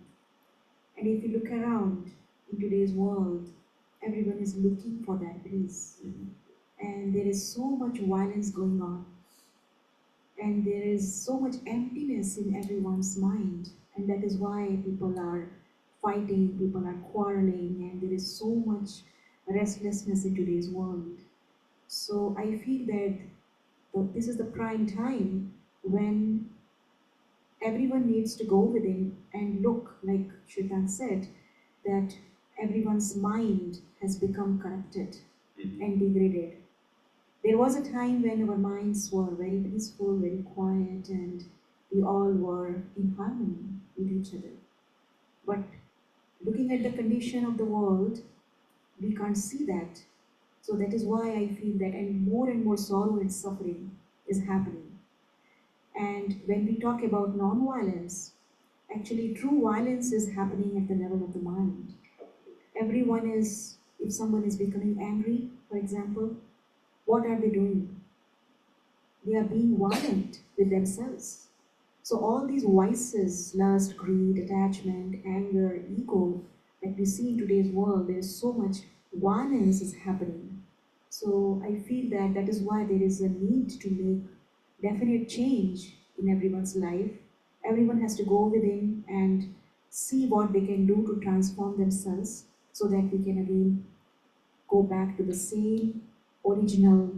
And if you look around in today's world, everyone is looking for that peace. And there is so much violence going on. And there is so much emptiness in everyone's mind. And that is why people are fighting, people are quarreling, and there is so much restlessness in today's world. So I feel that this is the prime time when everyone needs to go within and look, like Shrikant said, that everyone's mind has become corrupted and degraded. There was a time when our minds were very peaceful, very quiet, and we all were in harmony with each other. But looking at the condition of the world, we can't see that. So that is why I feel that, and more sorrow and suffering is happening. And when we talk about non-violence, actually true violence is happening at the level of the mind. Everyone is, if someone is becoming angry, for example, what are they doing? They are being violent with themselves. So all these vices, lust, greed, attachment, anger, ego, that we see in today's world, there is so much violence is happening. So I feel that that is why there is a need to make definite change in everyone's life. Everyone has to go within and see what they can do to transform themselves so that we can again go back to the same original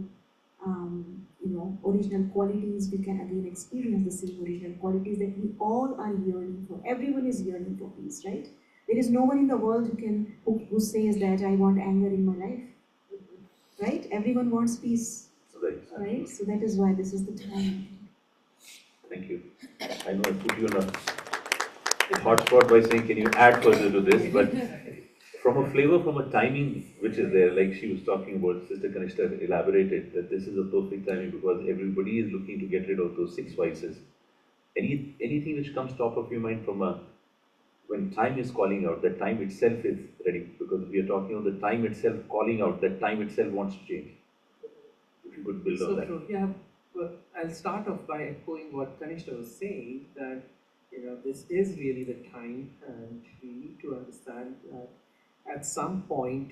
original qualities. We can again experience the same original qualities that we all are yearning for. Everyone is yearning for peace, right? There is no one in the world who says that I want anger in my life, right? Everyone wants peace, right? So that is why this is the time. Thank you. I know I put you on a hot spot by saying, can you add further to this? But from a flavor, from a timing which is there, like she was talking about, Sister Kanishta elaborated that this is a perfect timing because everybody is looking to get rid of those 6 vices. Anything which comes top of your mind from when time is calling out, that time itself is ready, because we are talking of the time itself calling out, that time itself wants to change. If you could build on that. True. Yeah, but I'll start off by echoing what Kanishta was saying, that this is really the time, and we need to understand that at some point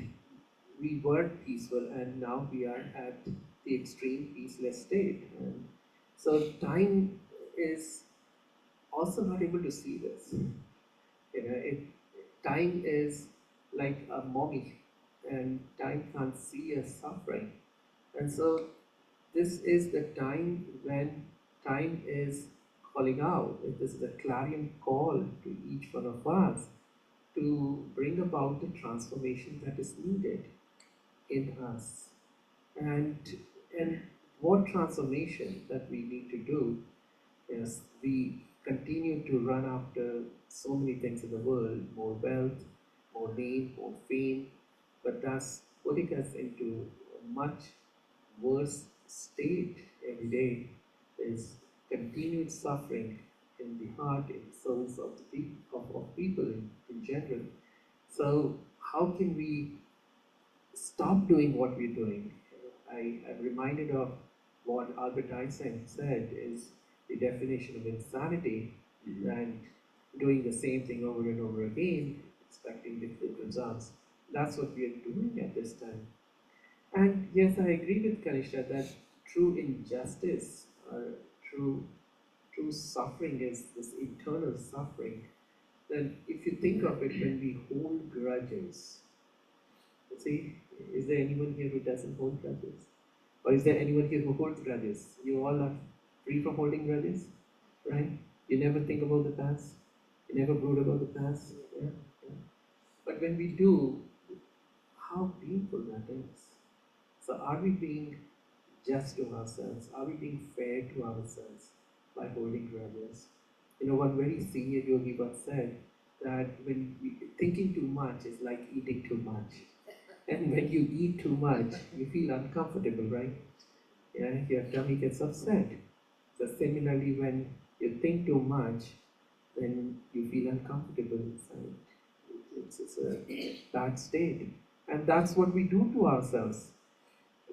we were peaceful and now we are at the extreme peaceless state. And so time is also not able to see this. Time is like a mommy, and time can't see us suffering. And so this is the time when time is calling out. This is a clarion call to each one of us to bring about the transformation that is needed in us. And and what transformation that we need to do is we continue to run after so many things in the world, more wealth, more name, more fame, but that's putting us into a much worse state every day is continued suffering in the heart, in the souls of the of people in general. So how can we stop doing what we're doing? I'm reminded of what Albert Einstein said is the definition of insanity, and doing the same thing over and over again, expecting different results. That's what we are doing at this time. And yes, I agree with Kanisha that true injustice, true suffering is this eternal suffering. Then if you think of it, when we hold grudges, see, is there anyone here who doesn't hold grudges? Or is there anyone here who holds grudges? You all are free from holding grudges, right? You never think about the past. You never brood about the past. Yeah? Yeah. But when we do, how painful that is. So are we being just to ourselves? Are we being fair to ourselves by holding grudges? You know, one very senior yogi once said that thinking too much is like eating too much. And when you eat too much, you feel uncomfortable, right? Yeah, your tummy gets upset. So similarly, when you think too much, then you feel uncomfortable inside. It's a bad state. And that's what we do to ourselves.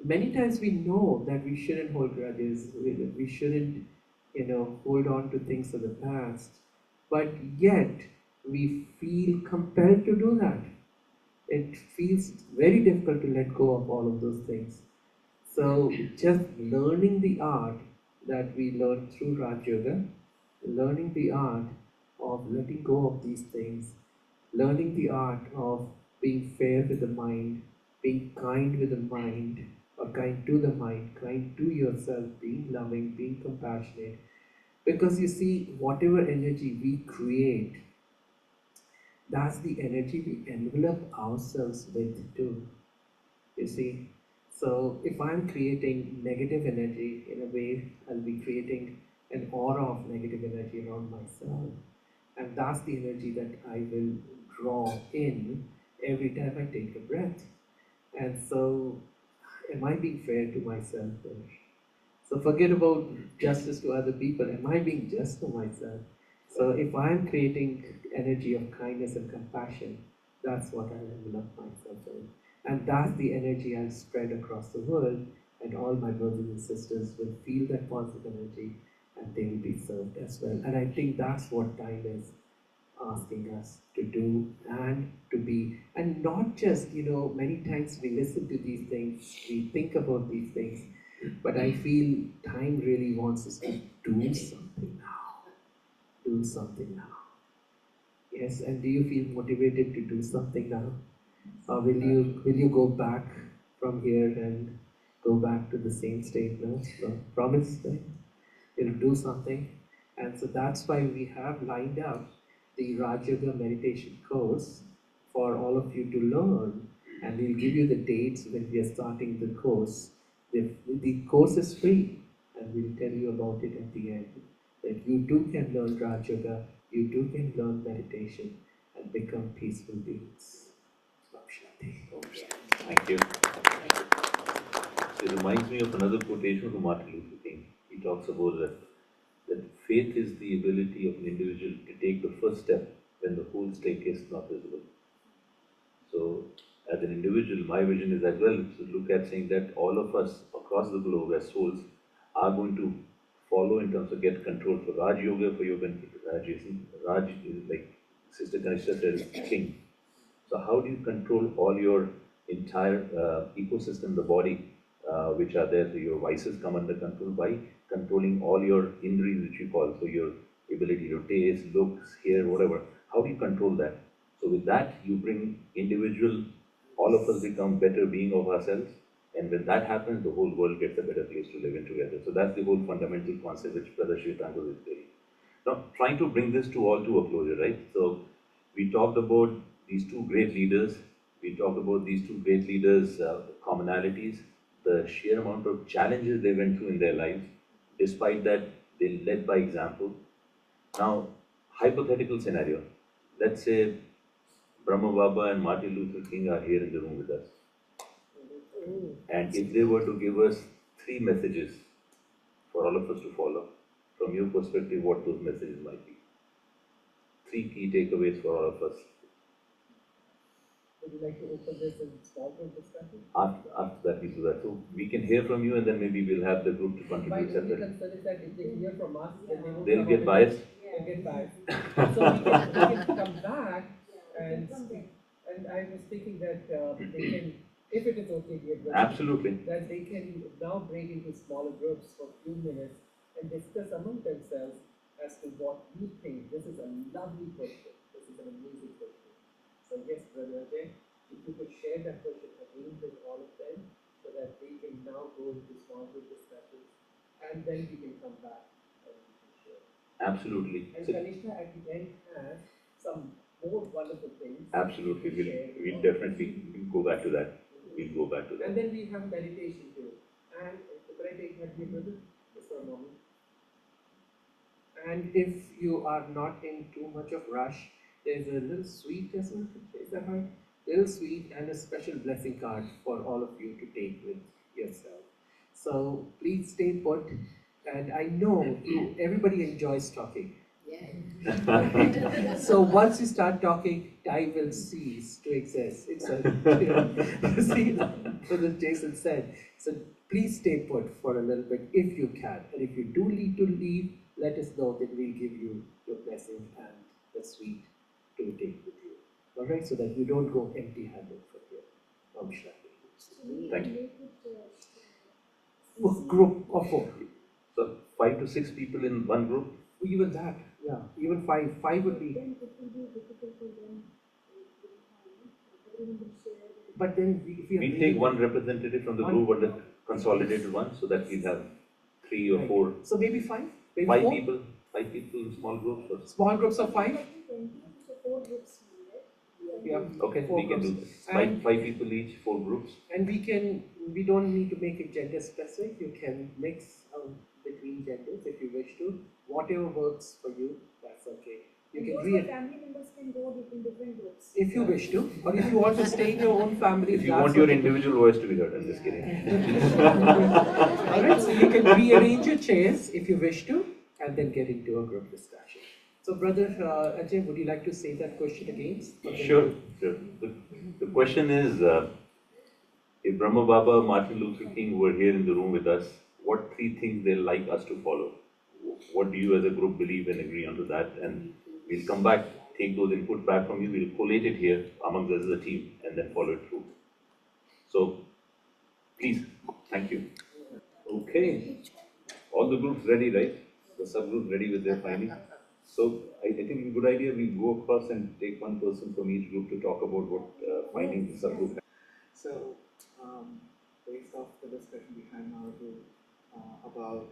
Many times we know that we shouldn't hold grudges, we shouldn't, hold on to things of the past, but yet we feel compelled to do that. It feels very difficult to let go of all of those things. So just learning the art that we learn through Raj Yoga, learning the art of letting go of these things, learning the art of being fair with the mind, being kind with the mind, or kind to the mind, kind to yourself, being loving, being compassionate. Because you see, whatever energy we create, that's the energy we envelop ourselves with too. You see, so if I'm creating negative energy, in a way, I'll be creating an aura of negative energy around myself. And that's the energy that I will draw in every time I take a breath. And so, am I being fair to myself there? So forget about justice to other people. Am I being just to myself? So if I'm creating energy of kindness and compassion, that's what I envelop myself in. And that's the energy I'll spread across the world, and all my brothers and sisters will feel that positive energy and they will be served as well. And I think that's what time is asking us to do and to be. And not just, many times we listen to these things, we think about these things, but I feel time really wants us to do something now. Do something now. Yes, and do you feel motivated to do something now? Or will you go back from here and go back to the same state now? So, promise, right? You'll do something. And so that's why we have lined up the Raj Yoga meditation course for all of you to learn. And we'll give you the dates when we are starting the course. The course is free, and we'll tell you about it at the end. That you too can learn Raj Yoga, you too can learn meditation and become peaceful beings. Om Shanti. Om Shanti. Thank you. It reminds me of another quotation from Martin Luther King. He talks about that faith is the ability of an individual to take the first step when the whole staircase is not visible. So, as an individual, my vision is as well to look at saying that all of us across the globe as souls are going to follow in terms of get control for Raj Yoga, for yoga, Jason. Raj is like Sister Kanisha said, king. So how do you control all your entire ecosystem, the body, which are there? So your vices come under control by controlling all your indris, which you call, so your ability, your taste, looks, hair, whatever. How do you control that? So with that, you bring individual, all of us become better being of ourselves. And when that happens, the whole world gets a better place to live in together. So that's the whole fundamental concept which Brother Shwetango is saying. Now, trying to bring this to all to a closure, right? So we talked about these two great leaders. We talked about these two great leaders' commonalities. the sheer amount of challenges they went through in their lives. Despite that, they led by example. Now, hypothetical scenario. Let's say Brahma Baba and Martin Luther King are here in the room with us. And if they were to give us three messages for all of us to follow, from your perspective, what those messages might be? Three key takeaways for all of us. Would you like to open this in small group discussion? After that, we do that. So we can hear from you, and then maybe we'll have the group to My contribute only separately. concern is that if they hear from us, then they won't They'll come get up with biased. They'll get biased. So we can come back and speak. And I was thinking that they can, if it is okay, dear brother, Absolutely. that they can now break into smaller groups for a few minutes and discuss among themselves as to what you think. This is a lovely question. This is an amazing question. So yes, Brother Ajay, if you could share that question again with all of them so that they can now go into small group discussions and then we can come back and we can share. Absolutely. And So, Kanishka at the end has some more wonderful things. absolutely. to share with We'll all. definitely go back to that. We'll go back to that. And then we have meditation too. And could I take that, dear brother, just for a moment? And if you are not in too much of rush, there's a little sweet, is that right? Little sweet and a special blessing card for all of you to take with yourself. So please stay put. And I know everybody enjoys talking. So once you start talking, time will cease to exist. It's a, see, as Jason said. So please stay put for a little bit if you can. And if you do need to leave, let us know, that we'll give you your blessing and the sweet to take with you. All right, so that you don't go empty-handed from here. Om Shanti. Thank you. Group of 4. So 5 to 6 people in one group? Even that, yeah. Even 5. 5 would be. Then it will be difficult for them. But then We take one representative from the group, or the consolidated one, so that we have 3 or 4. So maybe 5? Maybe 5 4? people. 5 people in small groups. Or Small groups of 5? So 4 groups needed. Yeah. okay, 4 we can groups. do that. 5 people each, 4 groups. And we don't need to make it gender specific. You can mix between genders if you wish to. Whatever works for you, that's okay. You can Those family members can go in different groups. if you wish to, or if you want to stay in your own family. If you want your individual voice to be heard, I'm just kidding. Alright, so you can rearrange your chairs if you wish to, and then get into a group discussion. So, Brother Ajay, would you like to say that question again? Sure. The question is, if Brahma Baba, Martin Luther King were here in the room with us, what 3 things they'd like us to follow? What do you as a group believe and agree onto that? And we'll come back, take those inputs back from you, we'll collate it here amongst us as a team, and then follow it through. So, please, thank you. Okay, all the groups ready, right? The subgroups ready with their findings. So, I think it's a good idea we go across and take one person from each group to talk about what findings the subgroup has. So, based off the discussion we had in our group about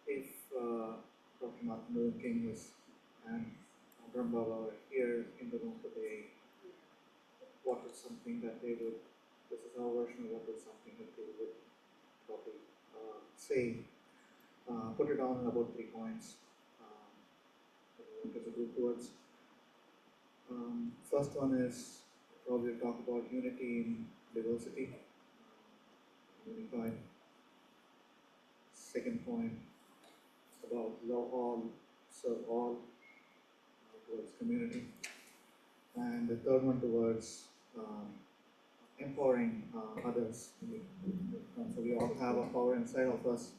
if Dr. Martin Luther King was and Brahma Baba were here in the room today, what is something that they would, this is our version of what is something that they would probably say, put it down in about 3 points as a group towards. First one is probably talk about unity in diversity, unified. Second point about love all, serve all, towards community. And the third one towards empowering others. So we all have a power inside of us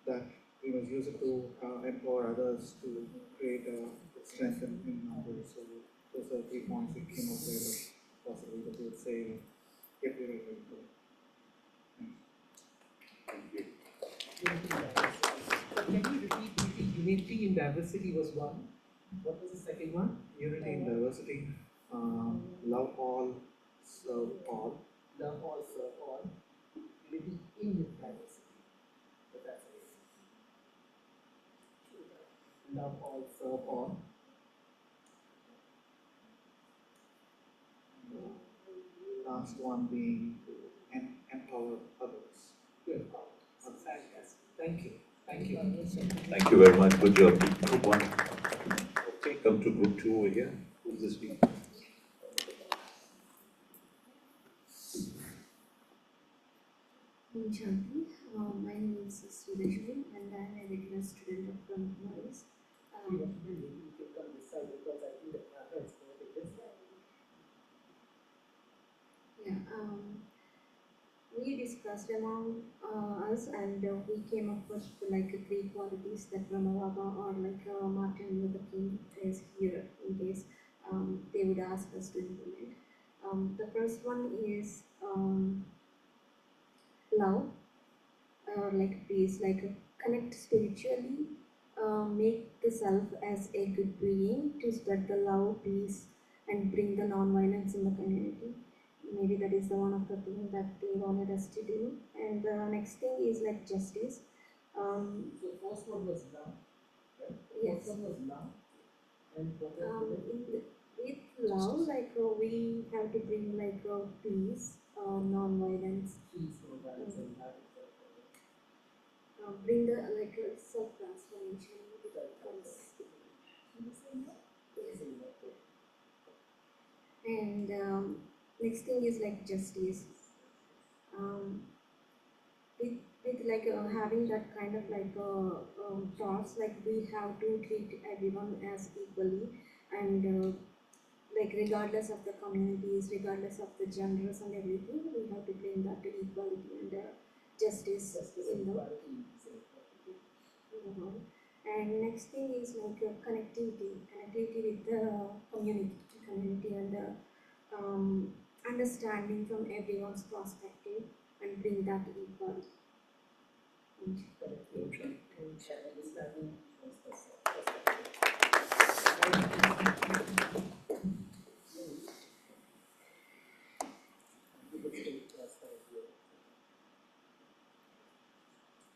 that we must use it to empower others to create strength in numbers. So those are 3 points that came up there, but possibly that we would say if we were going to. Thank you. Can you repeat briefly? Unity in diversity was one. What was the second one? Unity in diversity, love all, serve all. Love all, serve all. Unity in diversity. So that's it. Love all, serve all. Last one being to empower others. Good. Fantastic. Thank you. Thank you. Thank you very much. Good job. Group 1. Okay, come to Group 2 over here. Who's this speaker? Shanti. My name is Sridhar and I am a regular student of Kumaris. Yeah, we discussed among us and we came up with like 3 qualities that Brahma Baba or like Martin Luther King is here in case they would ask us to implement. The first one is love, like peace, like connect spiritually, make the self as a good being to spread the love, peace, and bring the non-violence in the community. Maybe that is the one of the things that they wanted us to do. And the next thing is like justice. So first one was love, right? Yes. First one was love. And With love, like we have to bring like peace, non-violence. Peace, non-violence, and happiness. Bring the like self-transformation. And next thing is like justice. With like having that kind of like thoughts, like we have to treat everyone as equally, and like regardless of the communities, regardless of the genders and everything, we have to bring that to equality and justice in the world. And next thing is like connectivity with the community and understanding from everyone's perspective and bring that equality.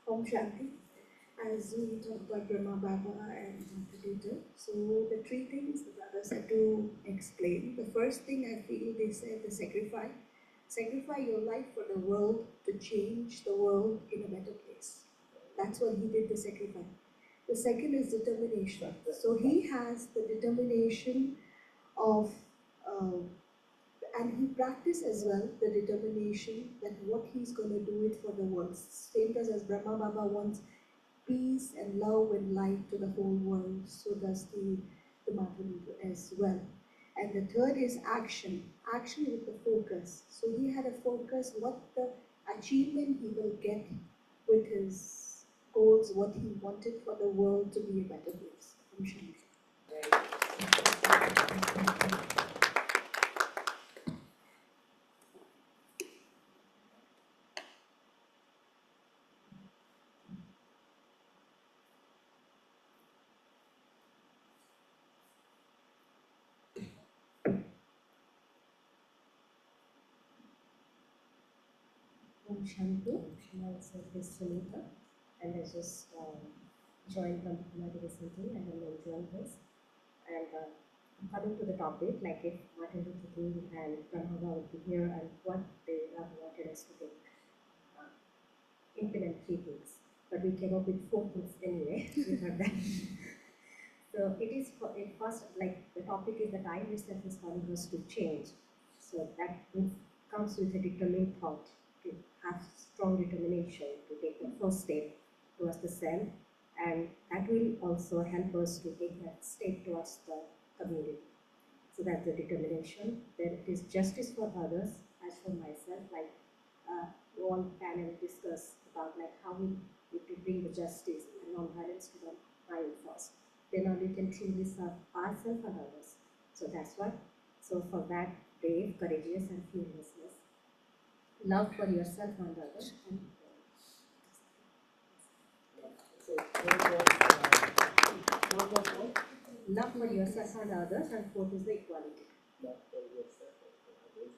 Om Shanti. As we talk about Brahma Baba and Buddha, so the 3 things the brothers had to explain. The first thing I feel they said the sacrifice. Sacrifice your life for the world to change the world in a better place. That's what he did, the sacrifice. The second is determination. So he has the determination of, and he practiced as well the determination that what he's going to do it for the world. Same as Brahma Baba wants peace and love and light to the whole world, so does the Martin as well. And the third is action with the focus. So he had a focus, what the achievement he will get with his goals, what he wanted for the world to be a better place. Om Shanti. Om Shanti. Myself is Sunita, and I just joined from Kumaris recently, and I'm enjoying this. And coming to the topic, like if Martin Luther King and Brahma would be here, and what they have wanted us to think, implement 3 things, but we came up with 4 things anyway. We heard that. So it is for it first, like the topic is the time itself is calling us to change. So that comes with a determined thought, to have strong determination to take the first step towards the self, and that will also help us to take that step towards the community. So that's the determination. Then it is justice for others. As for myself, like all panel discuss about like how we need to bring the justice and non-violence to the mind first. Then only we can truly serve ourselves and others. So that's what. So for that, brave, courageous, and fearlessness. Love for yourself and others. Love for yourself and others, and 4th is the equality. Love for yourself and others.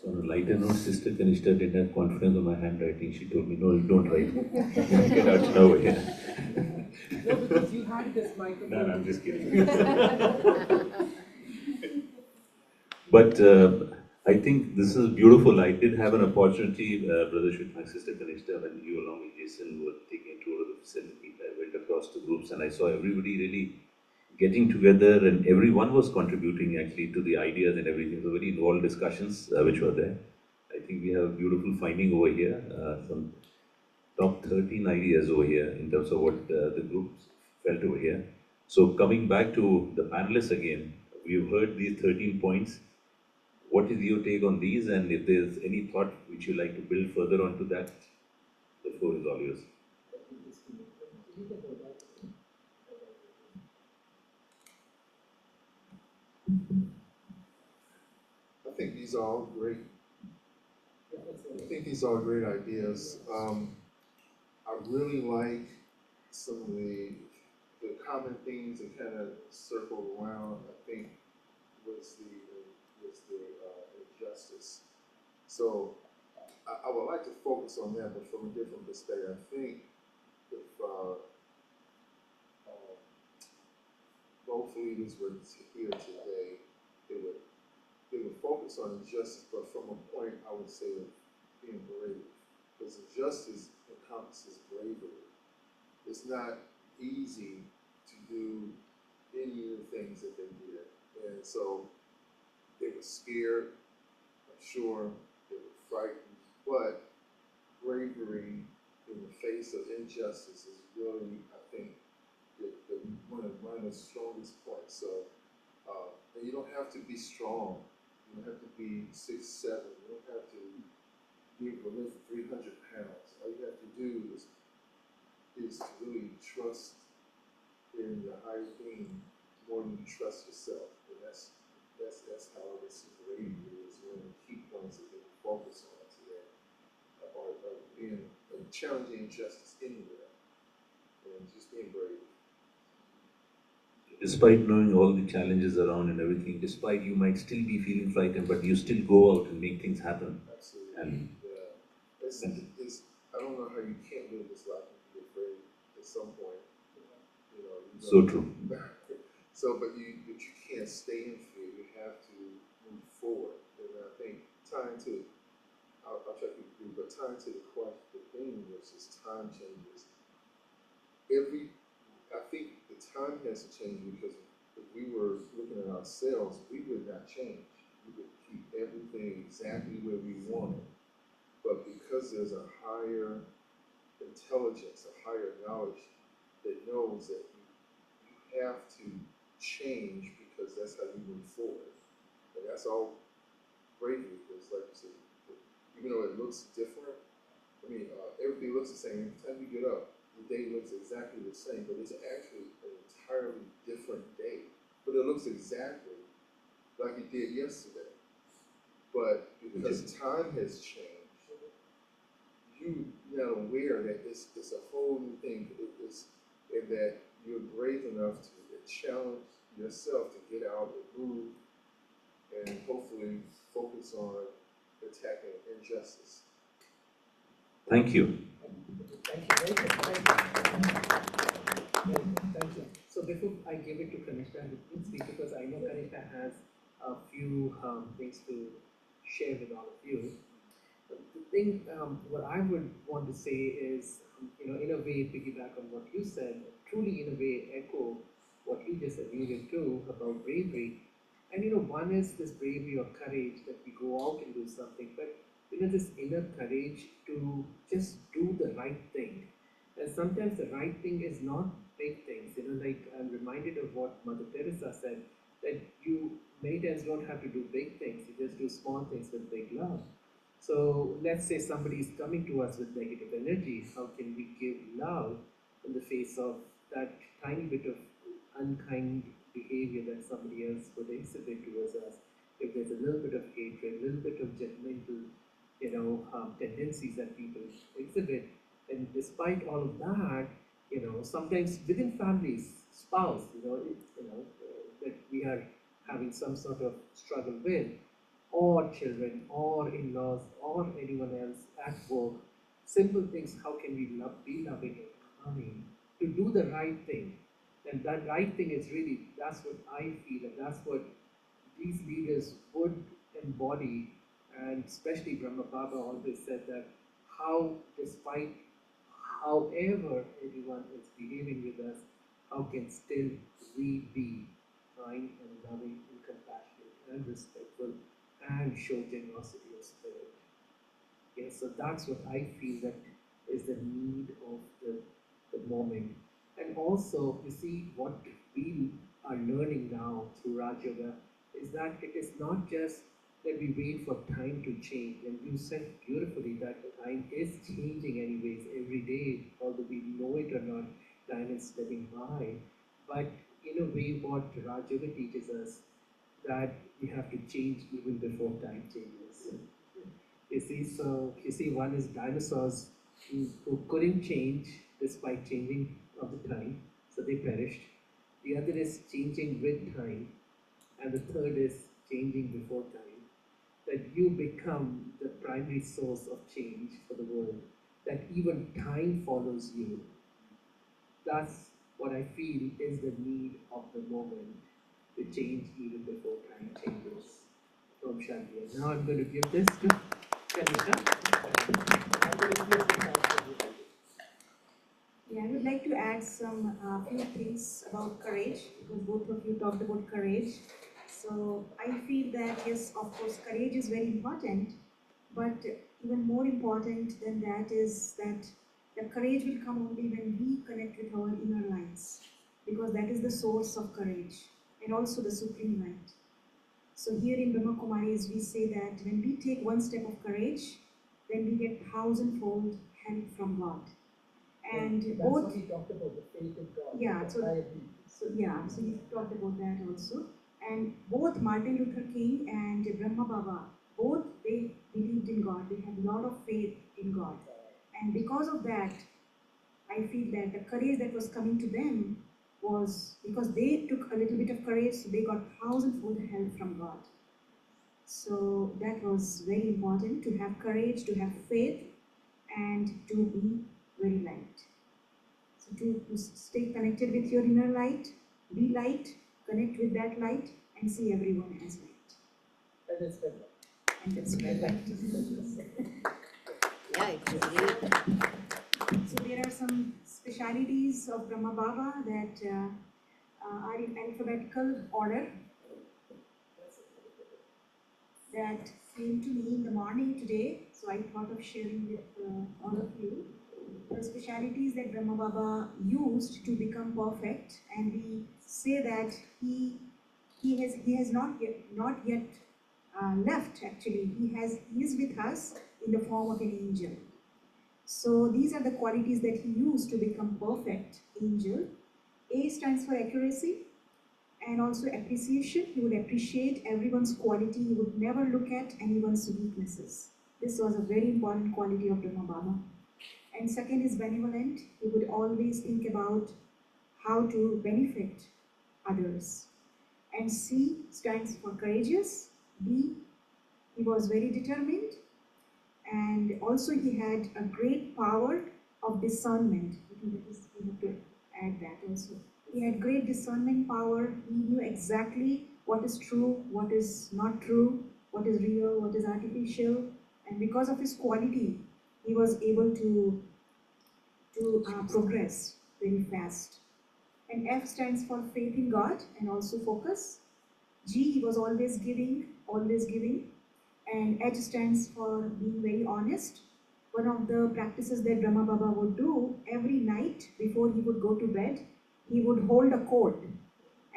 So on a lighter note, Sister Kanishta didn't have confidence on my handwriting. She told me, no, don't write. Get out over here. No, because you had this microphone. No, I'm just kidding. But I think this is beautiful. I did have an opportunity, Brother Shwet, my sister Kanishta, when you along with Jason were taking a tour of the facility. I went across the groups and I saw everybody really getting together, and everyone was contributing actually to the ideas and everything. So very involved discussions which were there. I think we have a beautiful finding over here, some top 13 ideas over here in terms of what the groups felt over here. So coming back to the panelists again, we've heard these 13 points. What is your take on these, and if there's any thought which you like to build further onto that, the floor is all yours. I think these are all great. I think these are great ideas. I really like some of the common themes that kind of circle around. I think was the injustice. So I would like to focus on that, but from a different perspective. I think if both leaders were here today, they would focus on injustice, but from a point I would say of being brave, because injustice encompasses bravery. It's not easy to do any of the things that they did, and so they were scared. I'm sure they were frightened, but bravery in the face of injustice is really, I think, one of the strongest points. So, and you don't have to be strong. You don't have to be 6'7". You don't have to be able to lift 300 pounds. All you have to do is to really trust in the higher being more than you trust yourself. And that's how I would see bravery is one of the key points that they focus on today, or being challenging injustice anywhere, and just being brave. Despite knowing all the challenges around and everything, despite you might still be feeling frightened, but you still go out and make things happen. Absolutely. And It's, I don't know how you can't live this life and be afraid at some point. You know, so true. So, but you can't stay in fear. You have to move forward. And I think tying to, I'll try to be brief, but tying to the question, the thing, which is time changes. I think the time has to change, because if we were looking at ourselves, we would not change. We would keep everything exactly where we wanted. But because there's a higher intelligence, a higher knowledge that knows that you have to change, because that's how you move forward. And that's all bravery, because like you said, even though it looks different, I mean, everything looks the same. Every time you get up, the day looks exactly the same, but it's actually an entirely different day. But it looks exactly like it did yesterday. But because time has changed, you're not aware that it's a whole new thing. And that you're brave enough to challenge yourself to get out and move, and hopefully focus on attacking injustice. Thank you. Thank you. So before I give it to Kanishta, let me speak, because I know Kanishta has a few things to share with all of you. The thing, what I would want to say is, in a way, piggyback on what you said, truly in a way echo what you just alluded to about bravery. And one is this bravery or courage that we go out and do something, but this inner courage to just do the right thing. And sometimes the right thing is not big things. Like I'm reminded of what Mother Teresa said, that you many times don't have to do big things, you just do small things with big love. So let's say somebody is coming to us with negative energy. How can we give love in the face of that tiny bit of unkind behavior that somebody else would exhibit towards us? If there's a little bit of hatred, a little bit of judgmental, tendencies that people exhibit, and despite all of that, sometimes within families, spouse, that we are having some sort of struggle with, or children, or in-laws, or anyone else at work. Simple things, how can we be loving and kind, to do the right thing. And that right thing is really, that's what I feel, and that's what these leaders would embody. And especially Brahma Baba always said that how, despite however anyone is behaving with us, how can still we be kind and loving and compassionate and respectful and show generosity of spirit. Okay, so that's what I feel that is the need of the moment. And also, you see, what we are learning now through Raj Yoga is that it is not just that we wait for time to change. And you said beautifully that time is changing anyways every day, although we know it or not, time is slipping by. But in a way, what Raj Yoga teaches us that we have to change even before time changes. You see, so you see, one is dinosaurs who couldn't change despite changing of the time, so they perished. The other is changing with time, and the third is changing before time. That you become the primary source of change for the world. That even time follows you. That's what I feel is the need of the moment, to change even before time changes. Om Shanti. And now I'm going to give this to Kanisha. Yeah, I would like to add some few things about courage, because both of you talked about courage. So I feel that yes, of course, courage is very important, but even more important than that is that the courage will come only when we connect with our inner lights, because that is the source of courage and also the supreme light. So here in Brahma Kumaris, we say that when we take one step of courage, then we get thousandfold help from God. And that's both, what we talked about, the faith in God. yeah, so we talked about that also. And both Martin Luther King and Brahma Baba, both they believed in God. They had a lot of faith in God. And because of that, I feel that the courage that was coming to them was because they took a little bit of courage, so they got thousandfold help from God. So that was very important, to have courage, to have faith, and to be very light. So to stay connected with your inner light, be light, connect with that light, and see everyone as light. And then spread light. And then spread light. Yeah, exactly. So there are some specialities of Brahma Baba that are in alphabetical order that came to me in the morning today. So I thought of sharing with all of you the specialities that Brahma Baba used to become perfect, and we say that he has not yet left. Actually, he is with us in the form of an angel. So these are the qualities that he used to become perfect angel. A stands for accuracy and also appreciation. He would appreciate everyone's quality. He would never look at anyone's weaknesses. This was a very important quality of Brahma Baba. And second is benevolent. He would always think about how to benefit others. And C stands for courageous. B, he was very determined. And also he had a great power of discernment. I think we have to add that also. He had great discernment power. He knew exactly what is true, what is not true, what is real, what is artificial. And because of his quality, he was able to progress very fast. And F stands for faith in God and also focus. G, he was always giving, always giving. And H stands for being very honest. One of the practices that Brahma Baba would do every night before he would go to bed, he would hold a court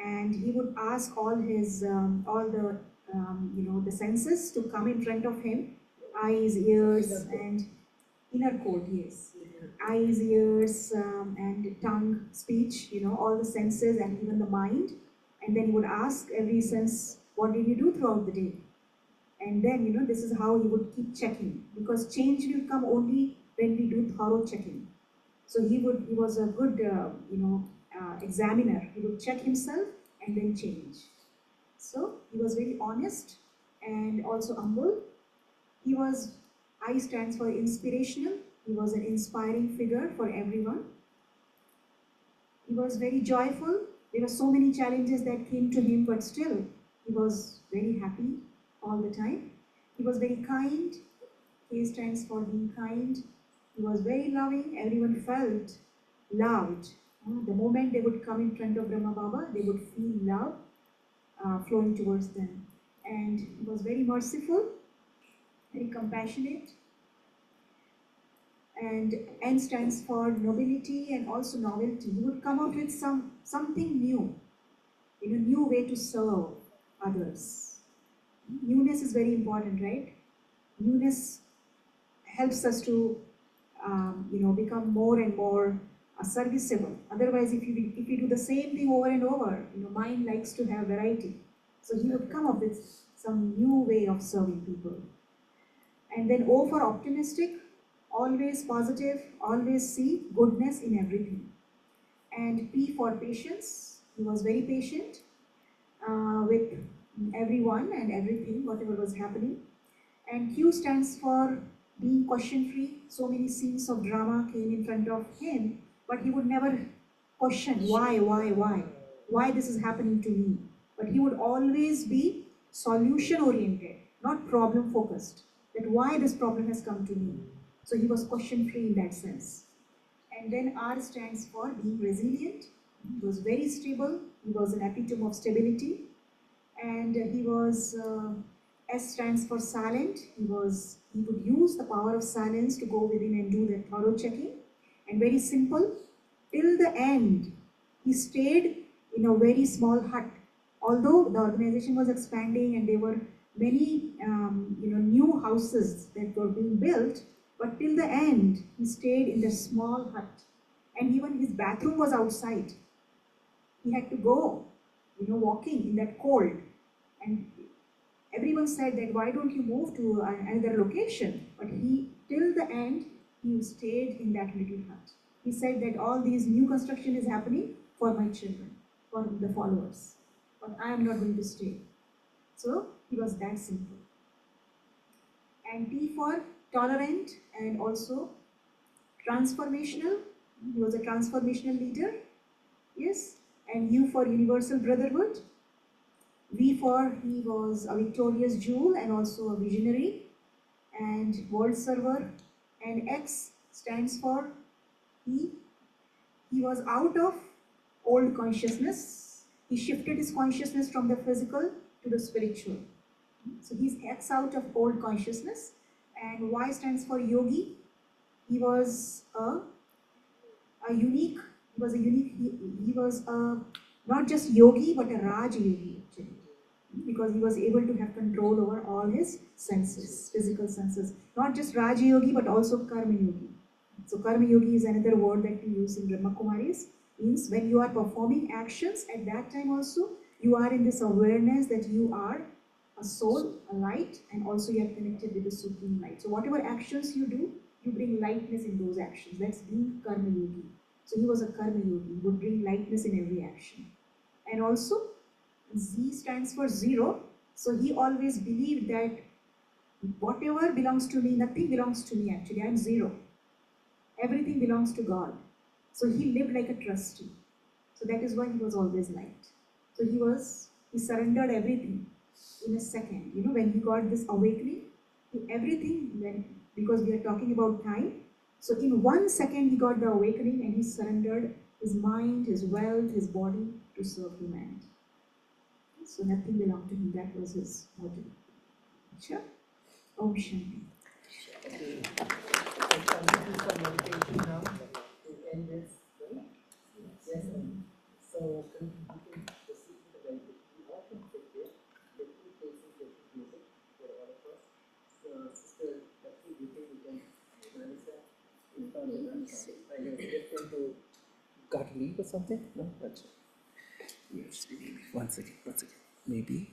and he would ask all the the senses to come in front of him, eyes, ears, and inner court, yes. Eyes, ears, and tongue, speech, all the senses and even the mind. And then he would ask every sense, what did you do throughout the day? And then, this is how he would keep checking, because change will come only when we do thorough checking. So he was a good, examiner. He would check himself and then change. So he was very honest and also humble. He was, I stands for inspirational. He was an inspiring figure for everyone. He was very joyful. There were so many challenges that came to him, but still, he was very happy all the time. He was very kind. K stands for being kind. He was very loving. Everyone felt loved. The moment they would come in front of Brahma Baba, they would feel love flowing towards them. And he was very merciful, very compassionate. And N stands for nobility and also novelty. He would come up with something new, new way to serve others. Newness is very important, right? Newness helps us to, become more and more serviceable. Otherwise, if you do the same thing over and over, mind likes to have variety. So he would come up with some new way of serving people. And then O for optimistic, always positive, always see goodness in everything. And P for patience, he was very patient with everyone and everything, whatever was happening. And Q stands for being question-free. So many scenes of drama came in front of him, but he would never question why this is happening to me. But he would always be solution-oriented, not problem-focused, that why this problem has come to me. So he was question-free in that sense. And then R stands for being resilient. He was very stable. He was an epitome of stability. And he was, S stands for silent. He would use the power of silence to go within and do the thorough checking. And very simple, till the end, he stayed in a very small hut. Although the organization was expanding and there were many, new houses that were being built, but till the end, he stayed in the small hut. And even his bathroom was outside. He had to go, walking in that cold. And everyone said that, why don't you move to another location? But till the end, he stayed in that little hut. He said that all these new construction is happening for my children, for the followers. But I am not going to stay. So he was that simple. And T for tolerant and also transformational. He was a transformational leader. Yes. And U for universal brotherhood. V for he was a victorious jewel and also a visionary and world server. And X stands for he was out of old consciousness. He shifted his consciousness from the physical to the spiritual. So he's X out of old consciousness. And Y stands for yogi. He was he was not just yogi but a Raj yogi actually, because he was able to have control over all his senses, physical senses. Not just Raja Yogi, but also Karma Yogi. So Karma Yogi is another word that we use in Brahma Kumaris. Means when you are performing actions, at that time also, you are in this awareness that you are a soul, a light, and also you are connected with the Supreme Light. So whatever actions you do, you bring lightness in those actions. That's being Karma Yogi. So he was a Karma Yogi. He would bring lightness in every action. And also, Z stands for zero. So he always believed that whatever belongs to me, nothing belongs to me actually. I am zero. Everything belongs to God. So he lived like a trustee. So that is why he was always liked. So he surrendered everything in a second. When he got this awakening, everything, because we are talking about time. So in 1 second he got the awakening and he surrendered his mind, his wealth, his body to serve humanity. So nothing belonged to him. That was his motto. Sure. Om Shanti. Okay. I can do some meditation now to end this, right? Yes. So we can proceed with the meditation. We all can sit there. The two places that you music for all of us. So, Sister, do you think we can manage that? I can get them to got leave or something? No? That's yes, maybe. One second. Maybe.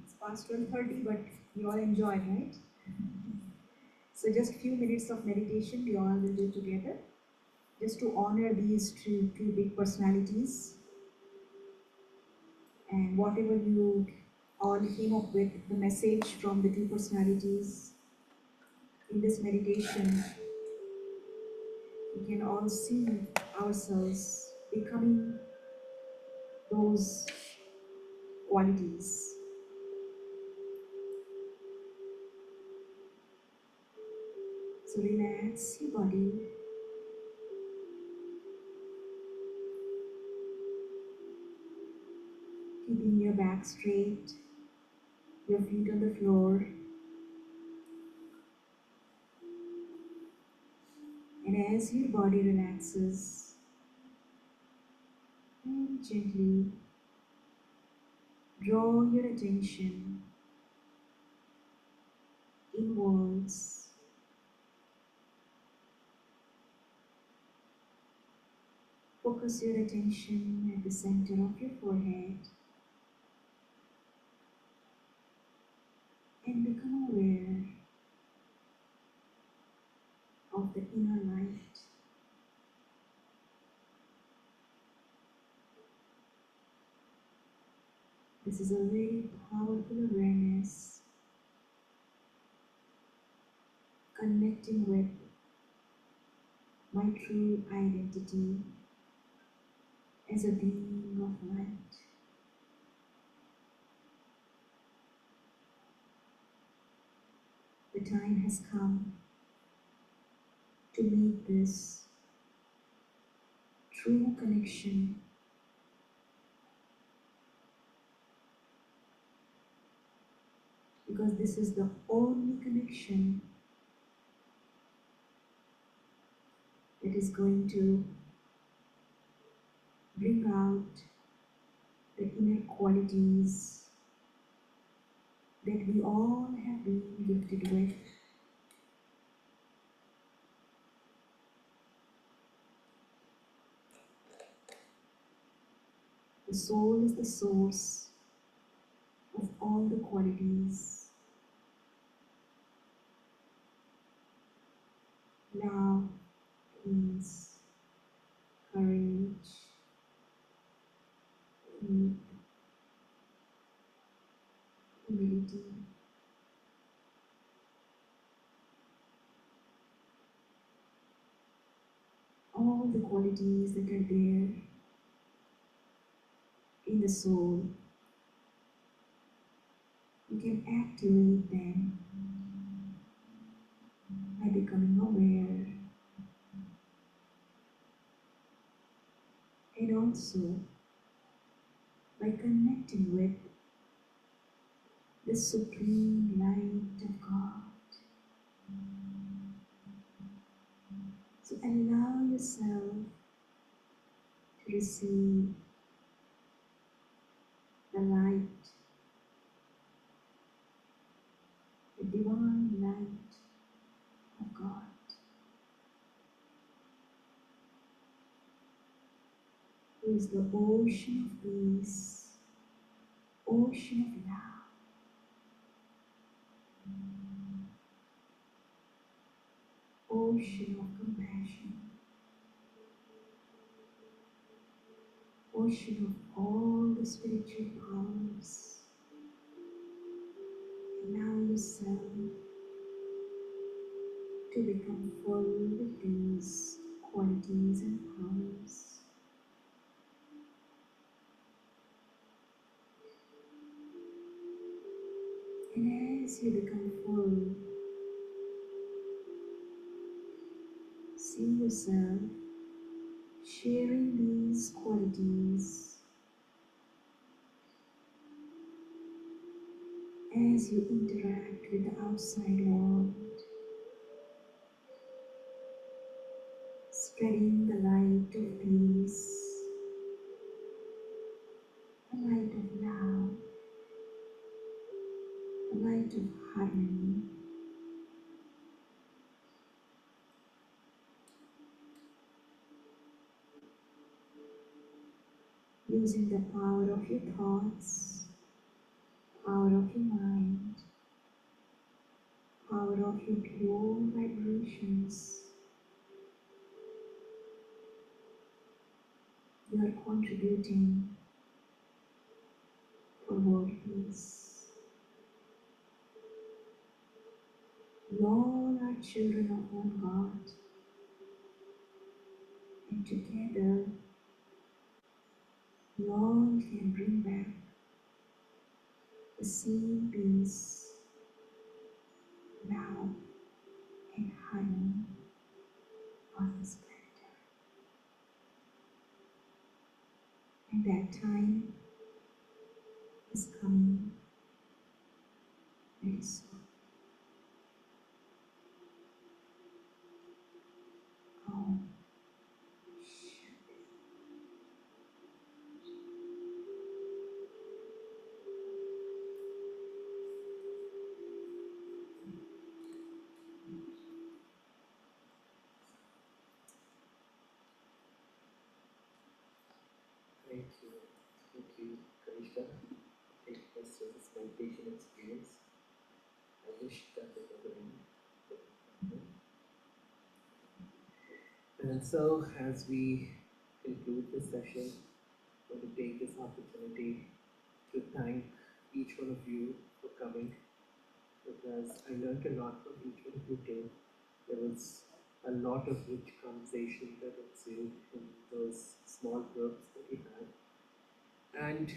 It's past 12:30, but you all enjoyed, right? So just few minutes of meditation we all will do together, just to honor these two big personalities. And whatever you all came up with the message from the two personalities. In this meditation, we can all see ourselves becoming those qualities. So relax your body. Keeping your back straight, your feet on the floor. And as your body relaxes, and gently draw your attention inwards. Focus your attention at the center of your forehead and become aware of the inner light. This is a very powerful awareness, connecting with my true identity as a being of light. The time has come to make this true connection because this is the only connection that is going to bring out the inner qualities that we all have been gifted with. The soul is the source of all the qualities. Love, peace, courage, faith, humility. All the qualities that are there in the soul, you can activate them by becoming aware and also by connecting with the supreme light of God. So allow yourself to receive the light, the divine light of God. Who is the ocean of peace, ocean of love, ocean of compassion, ocean of all the spiritual powers. Allow yourself to become full with these qualities and powers. And as you become full, see yourself sharing these qualities as you interact with the outside world, spreading the light of peace, the light of love, the light of harmony. Using the power of your thoughts, power of your mind, power of your pure vibrations, you are contributing for world peace. We all are children of one God. And together, we all can bring back the same peace, love, and harmony on this planet. And that time is coming very soon. Oh, Thank you, Kanisha. Thank you for this meditation experience. I wish that it were And so, as we conclude this session, I want to take this opportunity to thank each one of you for coming, because I learned a lot from each one of you too. There was a lot of rich conversation that ensued in those small groups that we had. And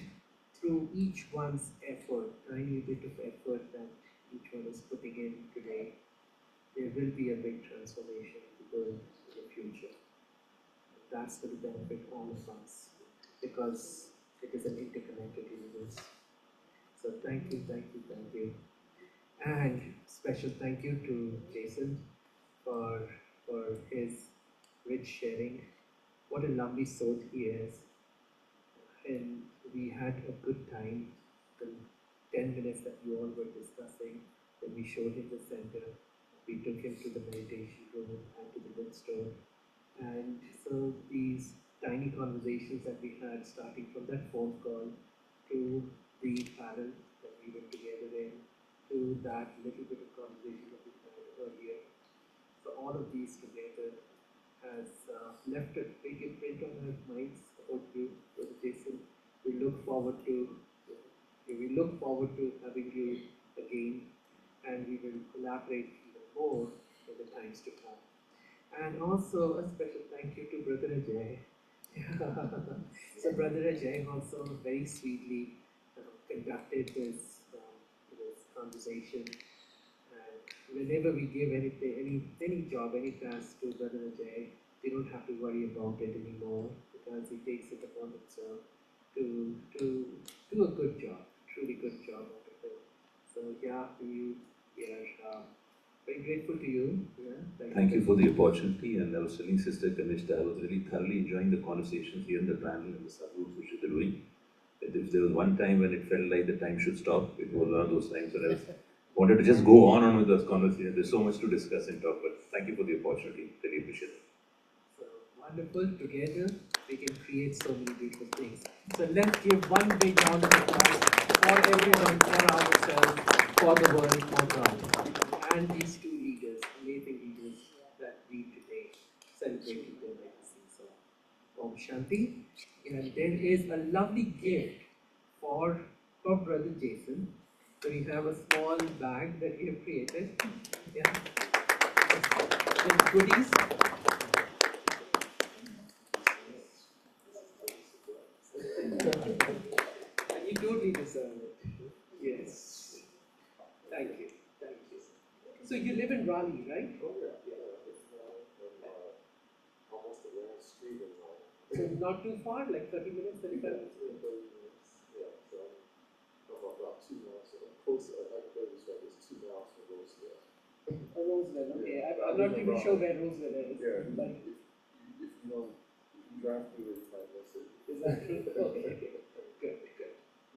through each one's effort, tiny bit of effort that each one is putting in today, there will be a big transformation going in the future. That's going to benefit all of us, because it is an interconnected universe. So thank you, thank you, thank you. And special thank you to Jason for his rich sharing. What a lovely soul he is. And we had a good time. The 10 minutes that you all were discussing, when we showed him the center, we took him to the meditation room and to the bookstore. And so these tiny conversations that we had, starting from that phone call to the panel that we were together in, to that little bit of conversation that we had earlier. So all of these together has left a big imprint on our minds about you, Brother Jason. We look forward to having you again, and we will collaborate even more in the times to come. And also a special thank you to Brother Ajay. So Brother Ajay also very sweetly conducted this conversation. And whenever we give any job, any task to Brother Ajay, we don't have to worry about it anymore, because he takes it upon himself to do a good job, truly good job out of it. So yeah, we are very grateful to you. Yeah, Thank you for the opportunity, and I was telling Sister Kanishta, I was really thoroughly enjoying the conversations here in the panel and the subgroups which you're doing. If there was one time when it felt like the time should stop, it was one of those times when I wanted to just go on with those conversations. There's so much to discuss and talk, but thank you for the opportunity. Really appreciate it. So wonderful. Together we can create so many beautiful things. So let's give one big round of applause for everyone, for ourselves, for the world, for God. And these two leaders, amazing leaders that we today celebrated their legacy. So Om Shanti. And there is a lovely gift for Brother Jason. So we have a small bag that we have created. Yeah. With goodies. And you totally deserve it. Yes. Thank you. Thank you. So you live in Raleigh, right? Oh yeah, it's almost the last street in Raleigh. So not too far, like 30 minutes, 35 minutes? 30 minutes, yeah. So I'm about 2 miles, so close, I can tell you that it's 2 miles from Roseville. Roseville, okay. Yeah, I'm not even sure where Roseville is. Yeah, But if you know, if you drive through it, you might miss it. Is that true? Okay.